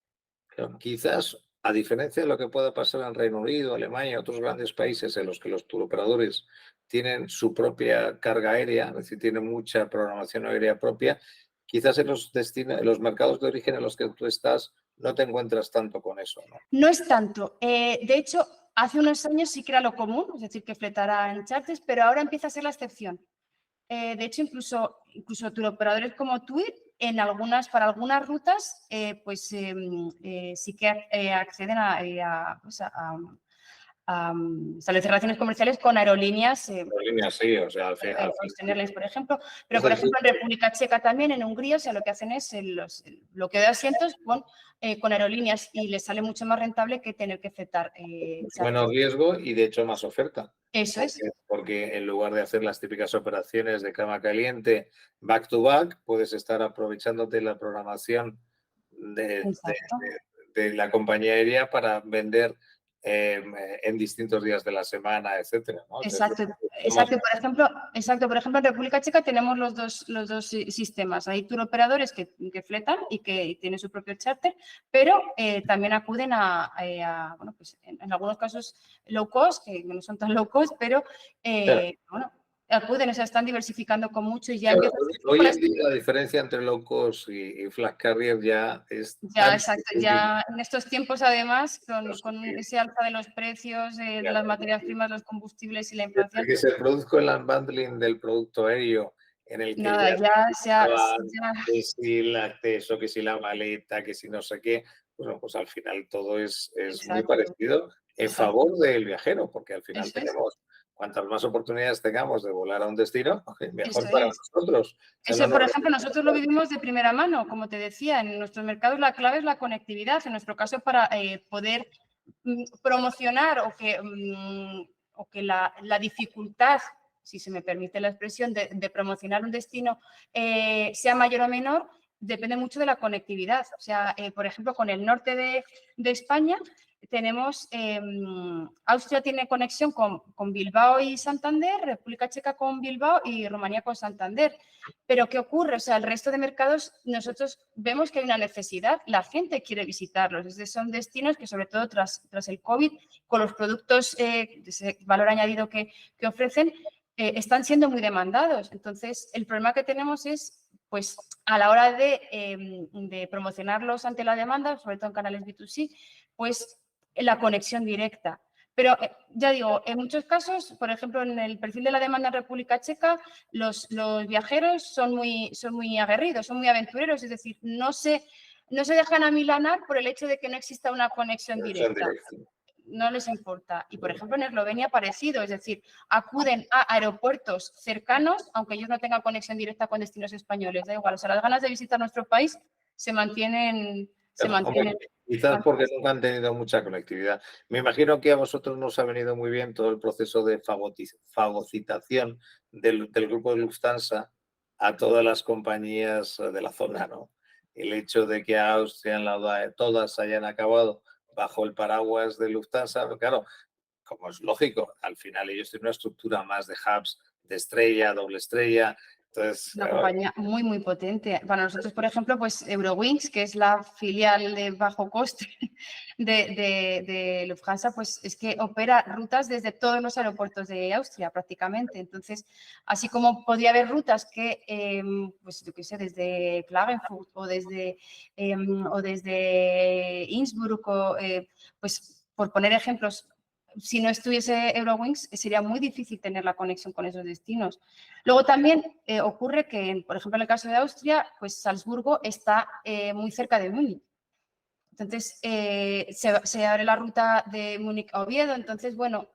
Claro, quizás, a diferencia de lo que pueda pasar en Reino Unido, Alemania, otros grandes países en los que los turoperadores tienen su propia carga aérea, es decir, tienen mucha programación aérea propia, quizás en los mercados de origen en los que tú estás no te encuentras tanto con eso, ¿no? No es tanto. De hecho, hace unos años sí que era lo común, es decir, que fletara en charters, pero ahora empieza a ser la excepción. De hecho, incluso turoperadores como TUI, para algunas rutas, sí que acceden a establecer relaciones comerciales con aerolíneas. Aerolíneas, sí, o sea, al final. Airlines, por ejemplo, pero por ejemplo en República Checa también, en Hungría, o sea, lo que hacen es el bloqueo de asientos con aerolíneas y les sale mucho más rentable que tener que fletar. Menos riesgo y de hecho más oferta. Eso es. Porque en lugar de hacer las típicas operaciones de cama caliente back to back, puedes estar aprovechándote la programación de la compañía aérea para vender en distintos días de la semana, etcétera, ¿no? Exacto, Somos- por ejemplo, en República Checa tenemos los dos sistemas. Hay tour operadores que fletan y que tienen su propio charter, pero también acuden bueno, pues en algunos casos low cost, que no son tan low cost, pero claro. bueno, acuden, o sea, están diversificando con mucho y ya Claro, empieza a ser un poco hoy en día la diferencia entre low cost y flag carrier ya es ya, tan exacto, pequeña. ya en estos tiempos además, No sé con qué, ese alza de los precios de las claro, materias primas, los combustibles y la desde inflación, que se produjo el unbundling del producto aéreo, en el que nada, ya ya estaban ya que si el acceso, que si la maleta, que si no sé qué, bueno, pues al final todo es muy exacto, parecido en exacto. favor del viajero, porque al final Eso es, tenemos, cuantas más oportunidades tengamos de volar a un destino, eso mejor para es. nosotros. O sea, no Eso, por nos ejemplo, nosotros lo vivimos de primera mano, como te decía, en nuestros mercados la clave es la conectividad. En nuestro caso, para poder promocionar o que la dificultad, si se me permite la expresión, de promocionar un destino sea mayor o menor, depende mucho de la conectividad. O sea, por ejemplo, con el norte de España tenemos, Austria tiene conexión con Bilbao y Santander, República Checa con Bilbao y Rumanía con Santander. Pero ¿qué ocurre? O sea, el resto de mercados nosotros vemos que hay una necesidad, la gente quiere visitarlos. Son destinos que sobre todo tras el COVID, con los productos de ese valor añadido que ofrecen, están siendo muy demandados. Entonces, el problema que tenemos es, pues, a la hora de promocionarlos ante la demanda, sobre todo en canales B2C, pues la conexión directa. Pero ya digo, en muchos casos, por ejemplo, en el perfil de la demanda en República Checa, los viajeros son muy aguerridos, son muy aventureros, es decir, no se dejan amilanar por el hecho de que no exista una conexión en directa. directo. No les importa. Y, por ejemplo, en Eslovenia parecido, es decir, acuden a aeropuertos cercanos, aunque ellos no tengan conexión directa con destinos españoles, da igual. O sea, las ganas de visitar nuestro país se mantienen, se Hombre, mantienen. quizás porque nunca han tenido mucha conectividad. Me imagino que a vosotros nos ha venido muy bien todo el proceso de fagocitación del grupo de Lufthansa a todas las compañías de la zona, ¿no? El hecho de que a Austria en la todas hayan acabado bajo el paraguas de Lufthansa, claro, como es lógico, al final ellos tienen una estructura más de hubs de estrella, doble estrella. Entonces, Una compañía muy, muy potente. Para nosotros, por ejemplo, pues Eurowings, que es la filial de bajo coste de Lufthansa, pues es que opera rutas desde todos los aeropuertos de Austria prácticamente. Entonces, así como podría haber rutas que, pues yo qué sé, desde Klagenfurt o desde Innsbruck, pues por poner ejemplos, si no estuviese Eurowings, sería muy difícil tener la conexión con esos destinos. Luego también ocurre que, por ejemplo, en el caso de Austria, pues Salzburgo está muy cerca de Múnich. Entonces, se abre la ruta de Múnich a Oviedo. Entonces, bueno,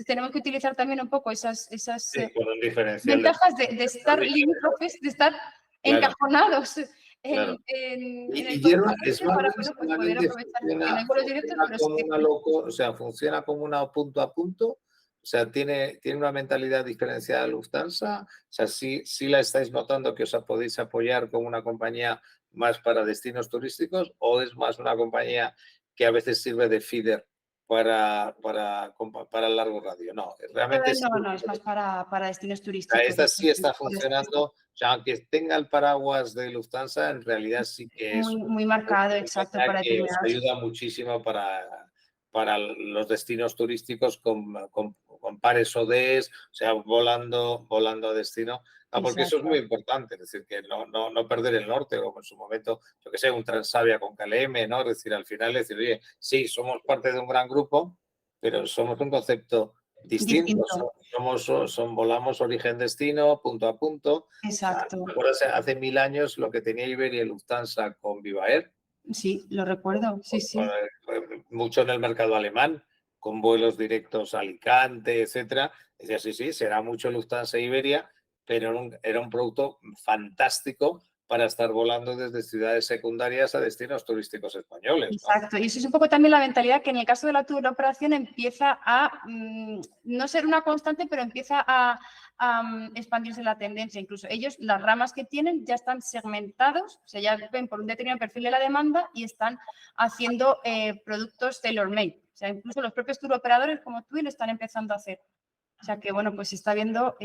tenemos que utilizar también un poco esas sí, con un diferencial de... ventajas de estar limítrofes, de estar Claro, encajonados claro. en el Y continente para Smartwings bueno, pues poder solamente aprovechar que no hay vuelos directos, funciona pero sí como que una loco, o sea, funciona como una punto a punto, o sea, tiene una mentalidad diferenciada a Lufthansa, o sea, sí la estáis notando que os podéis apoyar como una compañía más para destinos turísticos o es más una compañía que a veces sirve de feeder para el largo radio. No, realmente sí. no, es más para destinos Sea, turísticos. esta sí está funcionando. O sea, aunque tenga el paraguas de Lufthansa, en realidad sí que es Muy, muy marcado, exacto, para que os determinados. ayuda muchísimo para los destinos turísticos con pares ODS, o sea, volando a destino. Ah, porque eso es muy Exacto. importante, es decir, que no perder el norte, como en su momento, yo que sé, un Transavia con KLM, ¿no? Es decir, al final decir, oye, sí, somos parte de un gran grupo, pero somos un concepto distinto. Distinto. Volamos origen-destino, punto a punto. O sea, Exacto. ¿te acuerdas hace 1000 años lo que tenía Iberia y Lufthansa con Viva Air? Sí, lo recuerdo. Sí, sí. Mucho en el mercado alemán, con vuelos directos a Alicante, etcétera. Decía, sí, será mucho Lufthansa e Iberia, pero era un producto fantástico para estar volando desde ciudades secundarias a destinos turísticos españoles, ¿no? Exacto, y eso es un poco también la mentalidad que en el caso de la turoperación empieza a no ser una constante, pero empieza a expandirse la tendencia. Incluso ellos, las ramas que tienen ya están segmentados, o sea, ya ven por un determinado perfil de la demanda y están haciendo productos tailor-made. O sea, incluso los propios turoperadores como tú lo están empezando a hacer. O sea que, bueno, pues se está viendo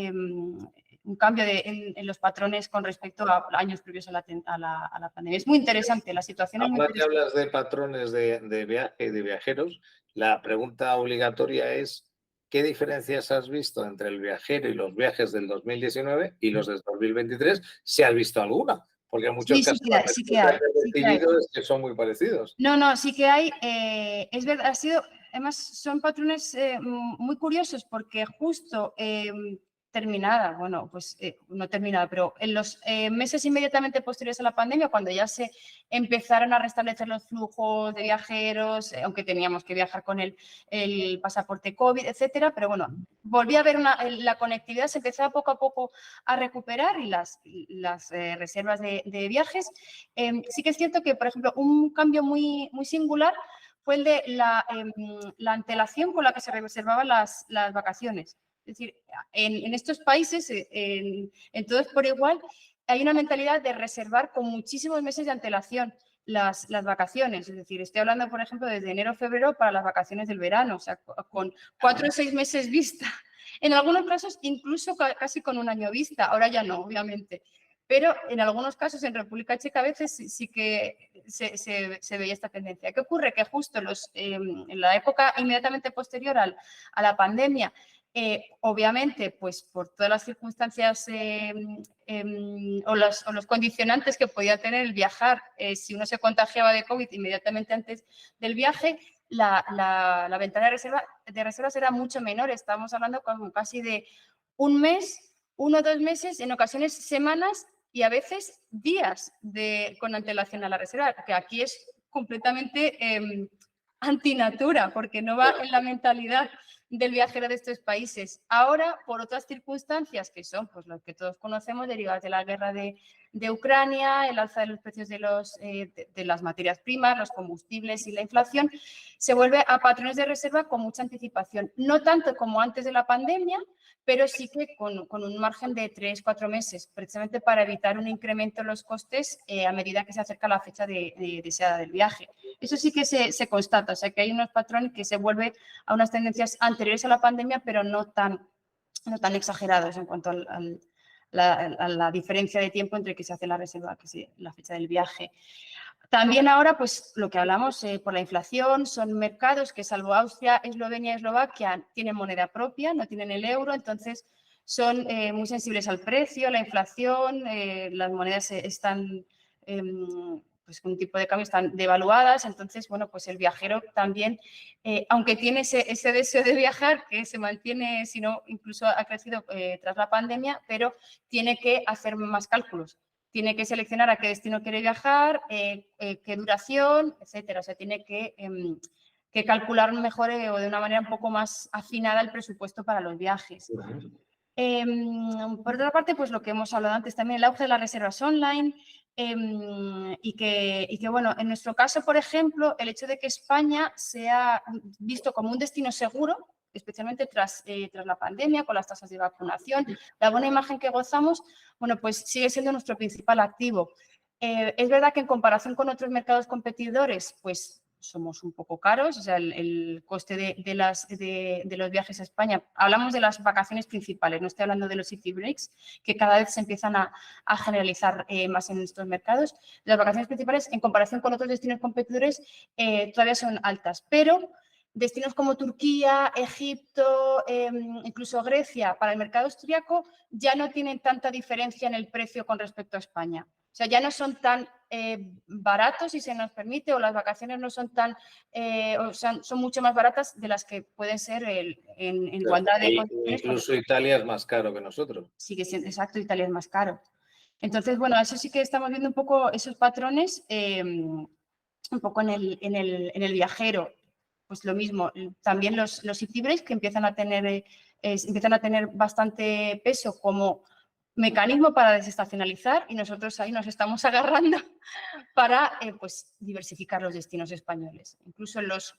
un cambio en los patrones con respecto a años previos a la pandemia. Es muy interesante, la situación es muy Ahora que interesante. hablas de patrones de viaje y de viajeros, la pregunta obligatoria es, ¿qué diferencias has visto entre el viajero y los viajes del 2019 y los del 2023? Si has visto alguna, porque en muchos Sí, casos sí que hay, sí que hay. recibido es que son muy parecidos. No, no, sí que hay. Es verdad, además son patrones muy curiosos porque justo terminada, bueno, pues no terminada, pero en los meses inmediatamente posteriores a la pandemia, cuando ya se empezaron a restablecer los flujos de viajeros, aunque teníamos que viajar con el pasaporte COVID, etcétera, pero bueno, volví a ver la conectividad, se empezaba poco a poco a recuperar y las reservas de viajes. Sí que es cierto que, por ejemplo, un cambio muy, muy singular fue el de la antelación con la que se reservaban las vacaciones. Es decir, en estos países, en todos por igual, hay una mentalidad de reservar con muchísimos meses de antelación las vacaciones. Es decir, estoy hablando, por ejemplo, desde enero a febrero para las vacaciones del verano, o sea, con 4 o 6 meses vista. En algunos casos, incluso casi con un año vista. Ahora ya no, obviamente. Pero en algunos casos, en República Checa, a veces sí que se veía esta tendencia. ¿Qué ocurre? Que justo en la época inmediatamente posterior a la pandemia, obviamente, pues por todas las circunstancias o los condicionantes que podía tener el viajar, si uno se contagiaba de COVID inmediatamente antes del viaje, la ventana de reservas era mucho menor. Estábamos hablando como casi de un mes, 1 o 2 meses, en ocasiones semanas y a veces días con antelación a la reserva, que aquí es completamente antinatura, porque no va en la mentalidad del viajero de estos países. Ahora, por otras circunstancias que son pues las que todos conocemos, derivadas de la guerra de Ucrania, el alza de los precios de las materias primas, los combustibles y la inflación, se vuelve a patrones de reserva con mucha anticipación. No tanto como antes de la pandemia, pero sí que con un margen de 3-4 meses, precisamente para evitar un incremento en los costes a medida que se acerca la fecha deseada del viaje. Eso sí que se constata, o sea que hay unos patrones que se vuelven a unas tendencias anteriores a la pandemia, pero no tan exagerados en cuanto a la diferencia de tiempo entre que se hace la reserva y la fecha del viaje. También ahora, pues lo que hablamos por la inflación, son mercados que salvo Austria, Eslovenia y Eslovaquia tienen moneda propia, no tienen el euro, entonces son muy sensibles al precio, a la inflación, las monedas están pues con un tipo de cambio están devaluadas, entonces, bueno, pues el viajero también, aunque tiene ese deseo de viajar, que se mantiene, si no, incluso ha crecido tras la pandemia, pero tiene que hacer más cálculos. Tiene que seleccionar a qué destino quiere viajar, qué duración, etcétera. O sea, tiene que calcular mejor o de una manera un poco más afinada el presupuesto para los viajes. Por otra parte, pues lo que hemos hablado antes también, el auge de las reservas online y que, bueno, en nuestro caso, por ejemplo, el hecho de que España sea visto como un destino seguro, especialmente tras la pandemia, con las tasas de vacunación, la buena imagen que gozamos, bueno, pues sigue siendo nuestro principal activo. Es verdad que en comparación con otros mercados competidores, pues somos un poco caros, o sea, el coste de los viajes a España, hablamos de las vacaciones principales, no estoy hablando de los city breaks, que cada vez se empiezan a generalizar más en estos mercados. Las vacaciones principales, en comparación con otros destinos competidores, todavía son altas, pero destinos como Turquía, Egipto, incluso Grecia, para el mercado austríaco, ya no tienen tanta diferencia en el precio con respecto a España. O sea, ya no son tan baratos, si se nos permite, o las vacaciones no son tan, o sea, son mucho más baratas de las que pueden ser en igualdad de condiciones. Incluso Italia es más caro que nosotros. Sigue siendo, exacto, Italia es más caro. Entonces, bueno, eso sí que estamos viendo un poco esos patrones, un poco en el viajero. Pues lo mismo, también los city breaks que empiezan a tener bastante peso como mecanismo para desestacionalizar y nosotros ahí nos estamos agarrando para pues, diversificar los destinos españoles. Incluso los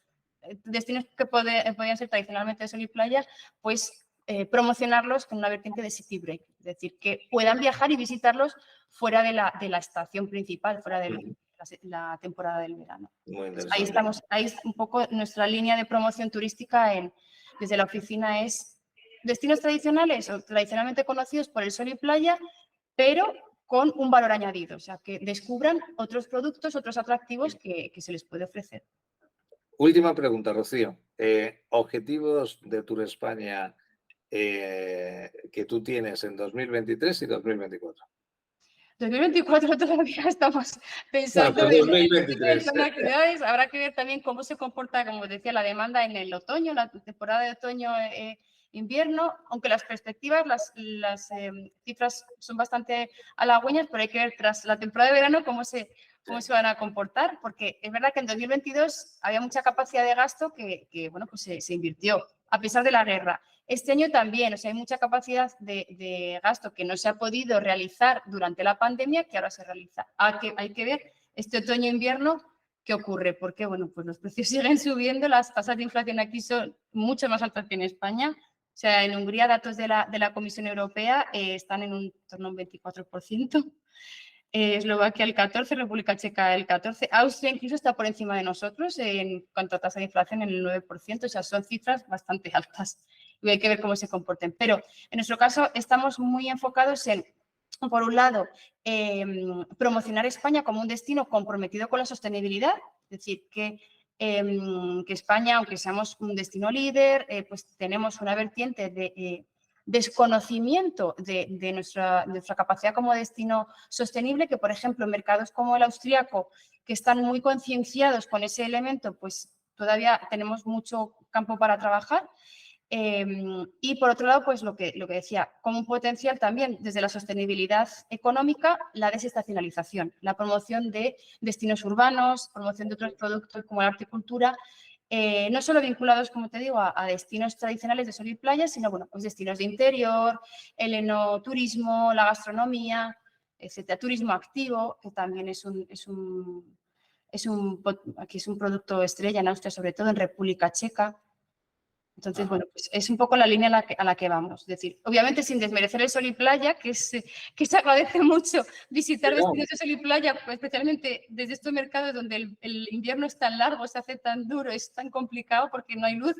destinos que podían ser tradicionalmente de sol y playa, pues promocionarlos con una vertiente de city break, es decir, que puedan viajar y visitarlos fuera de la estación principal, fuera de la temporada del verano. Muy Pues ahí interesante. estamos, ahí es un poco nuestra línea de promoción turística desde la oficina es destinos tradicionales o tradicionalmente conocidos por el sol y playa, pero con un valor añadido, o sea, que descubran otros productos, otros atractivos que se les puede ofrecer. Última pregunta, Rocío. Objetivos de Tour España que tú tienes en 2023 y 2024. 2024 todavía estamos Bueno, pensando pues en 2023. actividades. Habrá que ver también cómo se comporta, como decía, la demanda en el otoño, la temporada de otoño-invierno, aunque las perspectivas, las cifras son bastante halagüeñas, pero hay que ver tras la temporada de verano cómo se van a comportar, porque es verdad que en 2022 había mucha capacidad de gasto que bueno, pues se invirtió, a pesar de la guerra. Este año también, o sea, hay mucha capacidad de gasto que no se ha podido realizar durante la pandemia que ahora se realiza. Hay que ver este otoño-invierno qué ocurre, porque, bueno, pues los precios siguen subiendo, las tasas de inflación aquí son mucho más altas que en España. O sea, en Hungría, datos de la Comisión Europea están en un torno a un 24%. Eslovaquia el 14%, República Checa el 14%, Austria incluso está por encima de nosotros en cuanto a tasa de inflación en el 9%, o sea, son cifras bastante altas y hay que ver cómo se comporten. Pero en nuestro caso estamos muy enfocados en, por un lado, promocionar España como un destino comprometido con la sostenibilidad, es decir, que España, aunque seamos un destino líder, pues tenemos una vertiente de desconocimiento de nuestra capacidad como destino sostenible, que por ejemplo en mercados como el austriaco, que están muy concienciados con ese elemento, pues todavía tenemos mucho campo para trabajar. Y por otro lado, pues lo que decía, como un potencial también desde la sostenibilidad económica, la desestacionalización, la promoción de destinos urbanos, promoción de otros productos como la horticultura, no solo vinculados, como te digo, a destinos tradicionales de sol y playa, sino bueno, pues destinos de interior, el enoturismo, la gastronomía, etcétera, turismo activo, que también aquí es un producto estrella en Austria, sobre todo en República Checa. Entonces, bueno, pues es un poco la línea a la que vamos. Es decir, obviamente sin desmerecer el sol y playa, que se agradece mucho visitar destinos de sol y playa, pues, especialmente desde estos mercados donde el invierno es tan largo, se hace tan duro, es tan complicado porque no hay luz,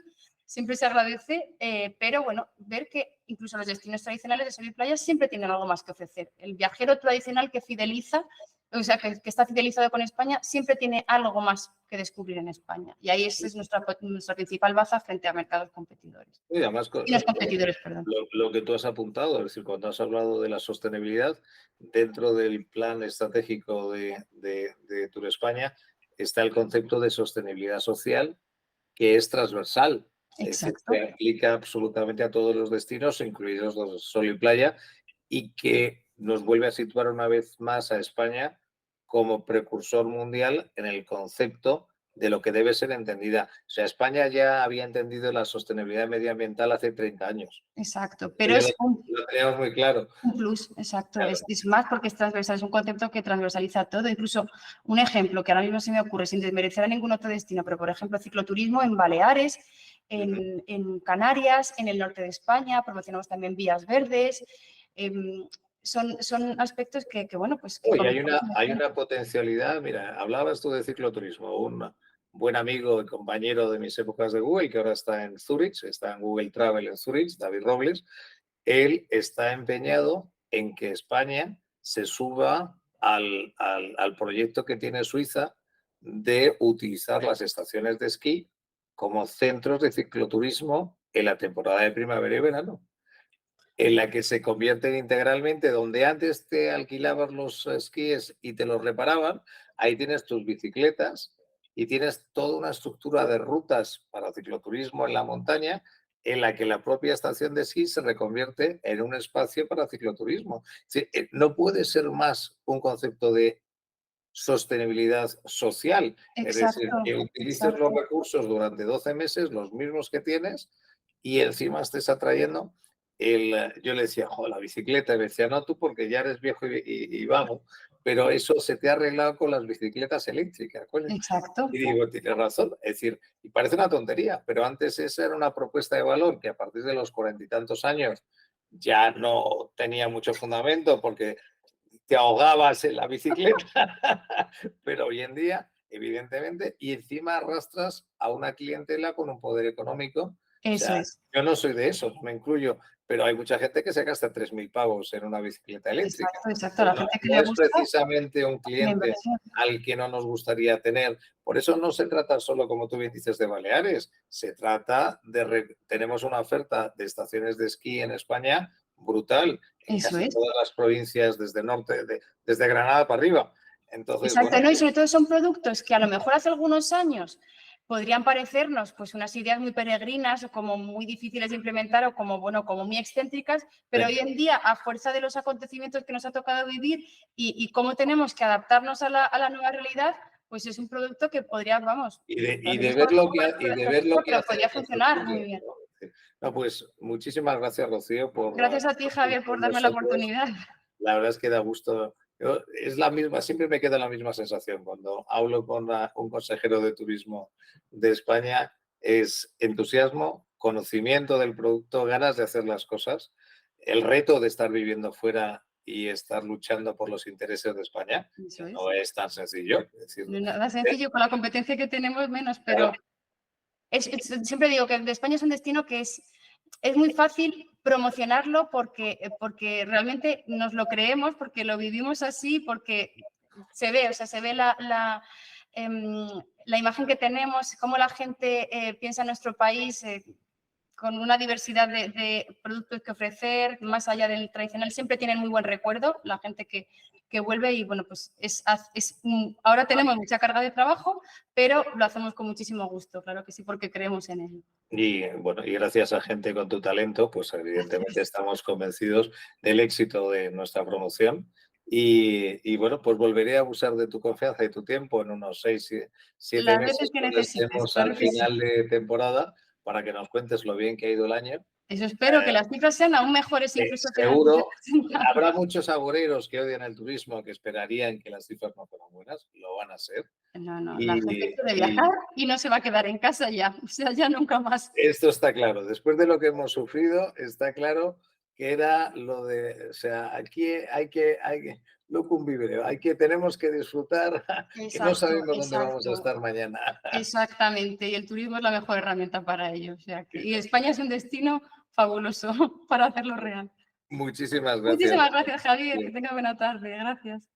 siempre se agradece, pero bueno, ver que incluso los destinos tradicionales de sol y playa siempre tienen algo más que ofrecer. El viajero tradicional que fideliza, o sea, que está fidelizado con España, siempre tiene algo más que descubrir en España. Y ahí esa es nuestra principal baza frente a mercados competidores. Y además, Y los competidores, perdón. lo que tú has apuntado, es decir, cuando has hablado de la sostenibilidad, dentro del plan estratégico de Tour España está el concepto de sostenibilidad social, que es transversal. Es decir, Exacto. que aplica absolutamente a todos los destinos, incluidos los de sol y playa, y que nos vuelve a situar una vez más a España como precursor mundial en el concepto de lo que debe ser entendida. O sea, España ya había entendido la sostenibilidad medioambiental hace 30 años. Exacto, pero es Lo teníamos muy claro. un plus, exacto. Claro. Es más porque es transversal, es un concepto que transversaliza todo. Incluso un ejemplo que ahora mismo se me ocurre, sin desmerecer a ningún otro destino, pero por ejemplo, cicloturismo en Baleares, en Canarias, en el norte de España, promocionamos también vías verdes. Son aspectos que bueno, pues... Que hay una potencialidad. Mira, hablabas tú de cicloturismo. Un buen amigo y compañero de mis épocas de Google, que ahora está en Zurich, está en Google Travel en Zurich, David Robles, él está empeñado en que España se suba al proyecto que tiene Suiza de utilizar las estaciones de esquí como centros de cicloturismo en la temporada de primavera y verano, en la que se convierten integralmente, donde antes te alquilabas los esquíes y te los reparaban, ahí tienes tus bicicletas y tienes toda una estructura de rutas para cicloturismo en la montaña, en la que la propia estación de esquí se reconvierte en un espacio para cicloturismo. Sí, no puede ser más un concepto de sostenibilidad social, es decir, Exacto, que utilices los exacto. recursos durante 12 meses, los mismos que tienes, y encima estés atrayendo. yo le decía, jo, la bicicleta, y me decía, no, tú porque ya eres viejo y vago, pero eso se te ha arreglado con las bicicletas eléctricas. Exacto. Y digo, tienes razón, es decir, y parece una tontería, pero antes esa era una propuesta de valor que a partir de los 40 y tantos años ya no tenía mucho fundamento porque te ahogabas en la bicicleta, pero hoy en día, evidentemente, y encima arrastras a una clientela con un poder económico. O Eso sea, es. yo no soy de esos, me incluyo, pero hay mucha gente que se gasta 3.000 pavos en una bicicleta eléctrica. Exacto, exacto. A Pues la no, gente que no le es gusta, precisamente un una cliente inversión. al que no nos gustaría tener. Por eso no se trata solo, como tú bien dices, de Baleares, se trata de... Tenemos una oferta de estaciones de esquí en España brutal, en Eso casi es. todas las provincias desde norte, desde Granada para arriba. Entonces, Exacto, bueno, ¿no? Y sobre todo son productos que a lo mejor hace algunos años podrían parecernos pues unas ideas muy peregrinas o como muy difíciles de implementar o como, bueno, como muy excéntricas, pero hoy en día, a fuerza de los acontecimientos que nos ha tocado vivir y cómo tenemos que adaptarnos a la nueva realidad, pues es un producto que podría, vamos, y a de veces ver lo que pero hacen podría nuestros funcionar muy clientes, bien. ¿no? No, pues muchísimas gracias, Rocío, Gracias a ti, Javier, por por darme la nosotros. oportunidad. La verdad es que da gusto. Es la misma, siempre me queda la misma sensación cuando hablo con un consejero de turismo de España, es entusiasmo, conocimiento del producto, ganas de hacer las cosas, el reto de estar viviendo fuera y estar luchando por los intereses de España, Eso que es. no es tan sencillo. Es decir, No es nada sencillo, con la competencia que tenemos menos, pero siempre digo que España es un destino que es muy fácil promocionarlo porque realmente nos lo creemos, porque lo vivimos así, porque se ve, o sea, se ve la imagen que tenemos, cómo la gente piensa en nuestro país, con una diversidad de productos que ofrecer, más allá del tradicional, siempre tienen muy buen recuerdo la gente que vuelve y bueno, pues ahora tenemos mucha carga de trabajo, pero lo hacemos con muchísimo gusto, claro que sí, porque creemos en ello. Y bueno, y gracias a gente con tu talento, pues evidentemente estamos convencidos del éxito de nuestra promoción. Y bueno, pues volveré a abusar de tu confianza y tu tiempo en unos 7 Las veces meses, que cuando necesites, estemos al claro que sí. final de temporada, para que nos cuentes lo bien que ha ido el año. Eso espero, que las cifras sean aún mejores incluso que las que se Seguro, presentaron. habrá muchos agoreros que odian el turismo, que esperarían que las cifras no fueran buenas, lo van a ser. No, no, la gente Y, quiere viajar y y no se va a quedar en casa ya, o sea, ya nunca más. esto está claro. Después de lo que hemos sufrido, está claro que era lo de, o sea, aquí locum vivere, tenemos que disfrutar, que no Exacto, sabemos dónde vamos a exacto. estar mañana. Exactamente, y el turismo es la mejor herramienta para ello. O sea y España es un destino fabuloso para hacerlo real. Muchísimas gracias. Muchísimas gracias, Javier. Que tenga buena tarde. Gracias.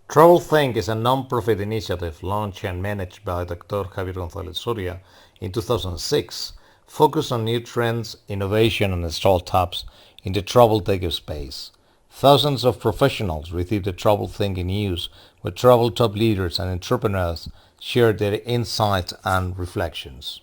TravelThink is a non-profit initiative launched and managed by Dr. Javier González Soria in 2006, focused on new trends, innovation, and startups in the travel tech space. Thousands of professionals receive the TravelThink news, where travel top leaders and entrepreneurs share their insights and reflections.